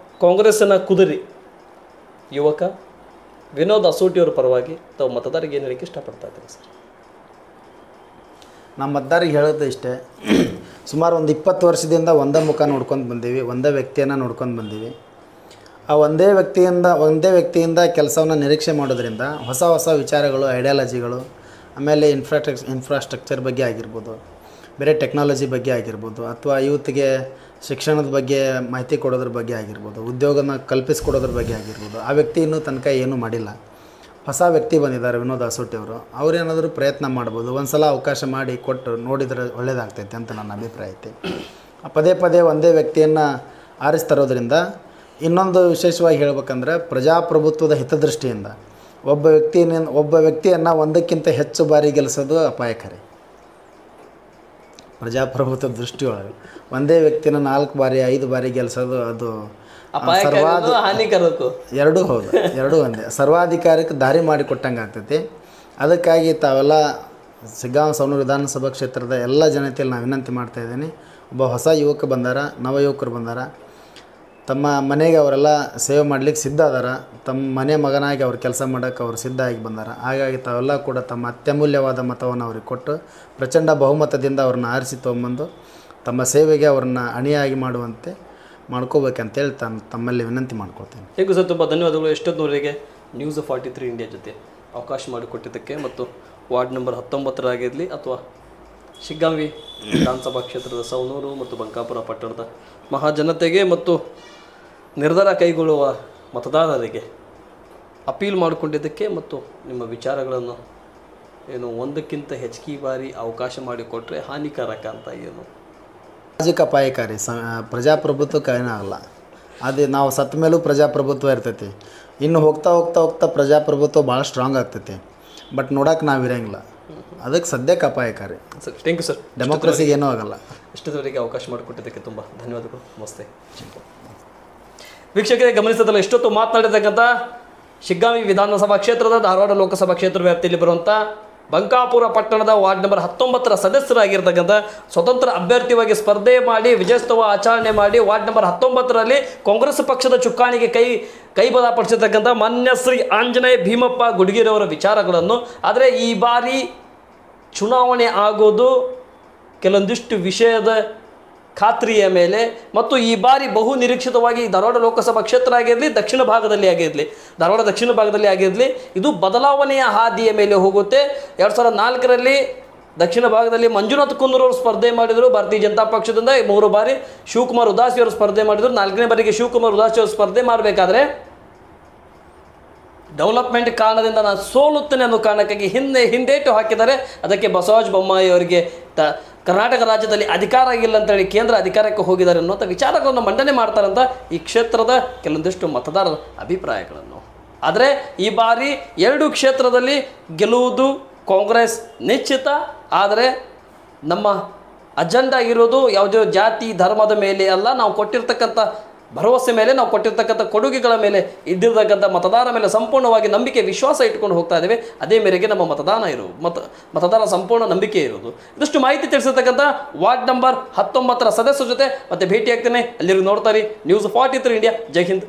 ಕಾಂಗ್ರೆಸ್ಸಿನ ಕುದುರಿ ಯುವಕ ವಿನೋದ್ ಅಸೋಟಿಯವರ ಪರವಾಗಿ ತಾವು ಮತದಾರರಿಗೆ ಏನು ಹೇಳಕ್ಕೆ ಇಷ್ಟಪಡ್ತಾ ಇದ್ದೀರಿ ಸರ್? ನಮ್ಮ ಮತದಾರಿಗೆ ಹೇಳೋದು ಇಷ್ಟೇ, ಸುಮಾರು ಒಂದು 20 ವರ್ಷದಿಂದ ಒಂದೇ ಮುಖ ನೋಡ್ಕೊಂಡು ಬಂದೀವಿ, ಒಂದೇ ವ್ಯಕ್ತಿಯನ್ನು ನೋಡ್ಕೊಂಡು ಬಂದೀವಿ. ಆ ಒಂದೇ ವ್ಯಕ್ತಿಯಿಂದ ಕೆಲಸವನ್ನು ನಿರೀಕ್ಷೆ ಮಾಡೋದ್ರಿಂದ ಹೊಸ ಹೊಸ ವಿಚಾರಗಳು, ಐಡಿಯಾಲಜಿಗಳು, ಆಮೇಲೆ ಇನ್ಫ್ರಾಸ್ಟ್ರಕ್ಚರ್ ಬಗ್ಗೆ ಆಗಿರ್ಬೋದು, ಬೇರೆ ಟೆಕ್ನಾಲಜಿ ಬಗ್ಗೆ ಆಗಿರ್ಬೋದು, ಅಥವಾ ಯೂತ್ಗೆ ಶಿಕ್ಷಣದ ಬಗ್ಗೆ ಮಾಹಿತಿ ಕೊಡೋದ್ರ ಬಗ್ಗೆ ಆಗಿರ್ಬೋದು, ಉದ್ಯೋಗನ ಕಲ್ಪಿಸ್ಕೊಡೋದ್ರ ಬಗ್ಗೆ ಆಗಿರ್ಬೋದು, ಆ ವ್ಯಕ್ತಿ ಇನ್ನೂ ತನಕ ಏನೂ ಮಾಡಿಲ್ಲ. ಹೊಸ ವ್ಯಕ್ತಿ ಬಂದಿದ್ದಾರೆ ವಿನೋದ್ ಅಸೋಟಿಯವರು. ಅವರೇನಾದರೂ ಪ್ರಯತ್ನ ಮಾಡ್ಬೋದು, ಒಂದು ಸಲ ಅವಕಾಶ ಮಾಡಿ ಕೊಟ್ಟು ನೋಡಿದರೆ ಒಳ್ಳೆಯದಾಗ್ತೈತೆ ಅಂತ ನನ್ನ ಅಭಿಪ್ರಾಯ ಐತಿ. ಪದೇ ಪದೇ ಒಂದೇ ವ್ಯಕ್ತಿಯನ್ನು ಆರಿಸ್ತರೋದ್ರಿಂದ, ಇನ್ನೊಂದು ವಿಶೇಷವಾಗಿ ಹೇಳ್ಬೇಕಂದ್ರೆ ಪ್ರಜಾಪ್ರಭುತ್ವದ ಹಿತದೃಷ್ಟಿಯಿಂದ ಒಬ್ಬ ವ್ಯಕ್ತಿಯನ್ನು ಒಂದಕ್ಕಿಂತ ಹೆಚ್ಚು ಬಾರಿ ಗೆಲ್ಲಿಸೋದು ಅಪಾಯಕಾರಿ. ಪ್ರಜಾಪ್ರಭುತ್ವ ದೃಷ್ಟಿಯೊಳಗೆ ಒಂದೇ ವ್ಯಕ್ತಿನ 4 ಬಾರಿ 5 ಬಾರಿ ಗೆಲ್ಲಿಸೋದು ಅದು ಹಾನಿಕಾರಕ. ಎರಡೂ ಹೌದು, ಎರಡೂ ಒಂದೇ. ಸರ್ವಾಧಿಕಾರಕ್ಕೆ ದಾರಿ ಮಾಡಿಕೊಟ್ಟಂಗೆ ಆಗ್ತೈತಿ. ಅದಕ್ಕಾಗಿ ತಾವೆಲ್ಲ ಸಿಗ್ಗಾಂವ ವಿಧಾನಸಭಾ ಕ್ಷೇತ್ರದ ಎಲ್ಲ ಜನತೆಯಲ್ಲಿ ನಾನು ವಿನಂತಿ ಮಾಡ್ತಾಯಿದ್ದೀನಿ. ಒಬ್ಬ ಹೊಸ ಯುವಕ ಬಂದಾರ, ನವ ಯುವಕರು ಬಂದಾರ. ತಮ್ಮ ಮನೆಗೆ ಅವರೆಲ್ಲ ಸೇವೆ ಮಾಡಲಿಕ್ಕೆ ಸಿದ್ಧ ಅದಾರ. ತಮ್ಮ ಮನೆ ಮಗನಾಗಿ ಅವ್ರು ಕೆಲಸ ಮಾಡೋಕ್ಕೆ ಅವರು ಸಿದ್ಧ ಆಗಿ ಬಂದಾರ. ಹಾಗಾಗಿ ತಾವೆಲ್ಲ ಕೂಡ ತಮ್ಮ ಅತ್ಯಮೂಲ್ಯವಾದ ಮತವನ್ನು ಅವ್ರಿಗೆ ಕೊಟ್ಟು ಪ್ರಚಂಡ ಬಹುಮತದಿಂದ ಅವ್ರನ್ನ ಆರಿಸಿ ತೊಗೊಂಬಂದು ತಮ್ಮ ಸೇವೆಗೆ ಅವ್ರನ್ನ ಅಣಿಯಾಗಿ ಮಾಡುವಂತೆ ಮಾಡ್ಕೋಬೇಕಂತೇಳಿ ತಮ್ಮಲ್ಲಿ ವಿನಂತಿ ಮಾಡ್ಕೊಳ್ತೇನೆ. ಹೇಗೂ ಸರ್, ತುಂಬ ಧನ್ಯವಾದಗಳು. ಎಷ್ಟೊತ್ತಿನವರೆಗೆ ನ್ಯೂಸ್ 43 ಇಂಡಿಯಾ ಜೊತೆ ಅವಕಾಶ ಮಾಡಿಕೊಟ್ಟಿದ್ದಕ್ಕೆ, ಮತ್ತು ವಾರ್ಡ್ ನಂಬರ್ 19 ಅಥವಾ ಶಿಗ್ಗಾಂವಿ ವಿಧಾನಸಭಾ ಕ್ಷೇತ್ರದ ಸವಣೂರು ಮತ್ತು ಬಂಕಾಪುರ ಪಟ್ಟಣದ ಮಹಾಜನತೆಗೆ ಮತ್ತು ನಿರ್ಧಾರ ಕೈಗೊಳ್ಳುವ ಮತದಾರರಿಗೆ ಅಪೀಲ್ ಮಾಡಿಕೊಂಡಿದ್ದಕ್ಕೆ ಮತ್ತು ನಿಮ್ಮ ವಿಚಾರಗಳನ್ನು ಏನು ಒಂದಕ್ಕಿಂತ ಹೆಚ್ಚಿಗೆ ಬಾರಿ ಅವಕಾಶ ಮಾಡಿಕೊಟ್ರೆ ಹಾನಿಕಾರಕ ಅಂತ ಏನು ಸಾಮಾಜಿಕ ಅಪಾಯಕಾರಿ, ಪ್ರಜಾಪ್ರಭುತ್ವಕ್ಕೆ ಏನಾಗಲ್ಲ. ಅದೇ ನಾವು ಸತ್ತ ಮೇಲೂ ಪ್ರಜಾಪ್ರಭುತ್ವ ಇರ್ತೈತಿ. ಇನ್ನು ಹೋಗ್ತಾ ಹೋಗ್ತಾ ಹೋಗ್ತಾ ಪ್ರಜಾಪ್ರಭುತ್ವ ಭಾಳ ಸ್ಟ್ರಾಂಗ್ ಆಗ್ತೈತಿ. ಬಟ್ ನೋಡೋಕೆ ನಾವು ಇರೋಂಗಿಲ್ಲ. ಅದಕ್ಕೆ ಸದ್ಯಕ್ಕೆ ಅಪಾಯಕಾರಿ. Sir, thank you sir. ಡೆಮೋಕ್ರಸಿಗೆ ಏನೂ ಆಗಲ್ಲ. ಇಷ್ಟದವರೆಗೆ ಅವಕಾಶ ಮಾಡಿಕೊಟ್ಟಿದ್ದಕ್ಕೆ ತುಂಬ ಧನ್ಯವಾದಗಳು. ನಮಸ್ತೆ. ವೀಕ್ಷಕರೇ, ಗಮನಿಸಿದಲ್ಲ, ಇಷ್ಟೊತ್ತು ಮಾತನಾಡಿರ್ತಕ್ಕಂಥ ಶಿಗ್ಗಾಂವಿ ವಿಧಾನಸಭಾ ಕ್ಷೇತ್ರದ ಧಾರವಾಡ ಲೋಕಸಭಾ ಕ್ಷೇತ್ರ ವ್ಯಾಪ್ತಿಯಲ್ಲಿ ಬರುವಂಥ ಬಂಕಾಪುರ ಪಟ್ಟಣದ ವಾರ್ಡ್ ನಂಬರ್ 19 ಸದಸ್ಯರಾಗಿರ್ತಕ್ಕಂಥ ಸ್ವತಂತ್ರ ಅಭ್ಯರ್ಥಿಯಾಗಿ ಸ್ಪರ್ಧೆ ಮಾಡಿ ವಿಜಯೋತ್ಸವ ಆಚರಣೆ ಮಾಡಿ ವಾರ್ಡ್ ನಂಬರ್ 19ರಲ್ಲಿ ಕಾಂಗ್ರೆಸ್ ಪಕ್ಷದ ಚುಕ್ಕಾಣಿಗೆ ಕೈ ಬಲಪಡಿಸಿರ್ತಕ್ಕಂಥ ಮಾನ್ಯ ಶ್ರೀ ಆಂಜನೇಯ ಭೀಮಪ್ಪ ಗುಡಿಗೆರೆಯವರ ವಿಚಾರಗಳನ್ನು, ಆದರೆ ಈ ಬಾರಿ ಚುನಾವಣೆ ಆಗೋದು ಕೆಲವೊಂದಿಷ್ಟು ವಿಷಯದ ಖಾತ್ರಿಯ ಮೇಲೆ ಮತ್ತು ಈ ಬಾರಿ ಬಹು ನಿರೀಕ್ಷಿತವಾಗಿ ಧಾರವಾಡ ಲೋಕಸಭಾ ಕ್ಷೇತ್ರ ಆಗಿರಲಿ, ದಕ್ಷಿಣ ಭಾಗದಲ್ಲಿ ಆಗಿರಲಿ, ಧಾರವಾಡ ದಕ್ಷಿಣ ಭಾಗದಲ್ಲಿ ಆಗಿರಲಿ, ಇದು ಬದಲಾವಣೆಯ ಹಾದಿಯ ಮೇಲೆ ಹೋಗುತ್ತೆ. 2004ರಲ್ಲಿ ದಕ್ಷಿಣ ಭಾಗದಲ್ಲಿ ಮಂಜುನಾಥ್ ಕುಂದೂರವರು ಸ್ಪರ್ಧೆ ಮಾಡಿದರು ಭಾರತೀಯ ಜನತಾ ಪಕ್ಷದಿಂದ. 3 ಬಾರಿ ಶಿವಕುಮಾರ್ ಉದಾಸಿಯವರು ಸ್ಪರ್ಧೆ ಮಾಡಿದರು. 4ನೇ ಬಾರಿಗೆ ಶಿವಕುಮಾರ್ ಉದಾಸಿಯವರು ಸ್ಪರ್ಧೆ ಮಾಡಬೇಕಾದ್ರೆ ಡೆವಲಪ್ಮೆಂಟ್ ಕಾರಣದಿಂದ ನಾನು ಸೋಲುತ್ತೇನೆ ಅನ್ನೋ ಕಾರಣಕ್ಕಾಗಿ ಹಿಂದೇಟು ಹಾಕಿದ್ದಾರೆ. ಅದಕ್ಕೆ ಬಸವರಾಜ ಬೊಮ್ಮಾಯಿ ಅವರಿಗೆ ಕರ್ನಾಟಕ ರಾಜ್ಯದಲ್ಲಿ ಅಧಿಕಾರ ಇಲ್ಲ ಅಂತೇಳಿ ಕೇಂದ್ರ ಅಧಿಕಾರಕ್ಕೆ ಹೋಗಿದ್ದಾರೆ ಅನ್ನುವಂಥ ವಿಚಾರಗಳನ್ನು ಮಂಡನೆ ಮಾಡ್ತಾರಂತ ಈ ಕ್ಷೇತ್ರದ ಕೆಲವೊಂದಿಷ್ಟು ಮತದಾರರ ಅಭಿಪ್ರಾಯಗಳನ್ನು. ಆದರೆ ಈ ಬಾರಿ 2 ಕ್ಷೇತ್ರದಲ್ಲಿ ಗೆಲ್ಲುವುದು ಕಾಂಗ್ರೆಸ್ ನಿಶ್ಚಿತ. ಆದರೆ ನಮ್ಮ ಅಜೆಂಡಾ ಇರೋದು ಯಾವುದೇ ಜಾತಿ ಧರ್ಮದ ಮೇಲೆ ಅಲ್ಲ, ನಾವು ಕೊಟ್ಟಿರ್ತಕ್ಕಂಥ ಭರವಸೆ ಮೇಲೆ, ನಾವು ಕೊಟ್ಟಿರ್ತಕ್ಕಂಥ ಕೊಡುಗೆಗಳ ಮೇಲೆ, ಇದ್ದಿರ್ತಕ್ಕಂಥ ಮತದಾರ ಮೇಲೆ ಸಂಪೂರ್ಣವಾಗಿ ನಂಬಿಕೆ ವಿಶ್ವಾಸ ಇಟ್ಕೊಂಡು ಹೋಗ್ತಾ ಇದ್ದೇವೆ. ಅದೇ ಮೇರೆಗೆ ನಮ್ಮ ಮತದಾರ ಸಂಪೂರ್ಣ ನಂಬಿಕೆ ಇರೋದು. ಇದಷ್ಟು ಮಾಹಿತಿ ತಿಳಿಸಿರ್ತಕ್ಕಂಥ ವಾರ್ಡ್ ನಂಬರ್ 19 ಸದಸ್ಯರ ಜೊತೆ ಮತ್ತೆ ಭೇಟಿ ಆಗ್ತೇನೆ. ಅಲ್ಲಿವರೆಗೂ ನೋಡ್ತಾರೆ ನ್ಯೂಸ್ 43 ಇಂಡಿಯಾ. ಜೈ ಹಿಂದ್.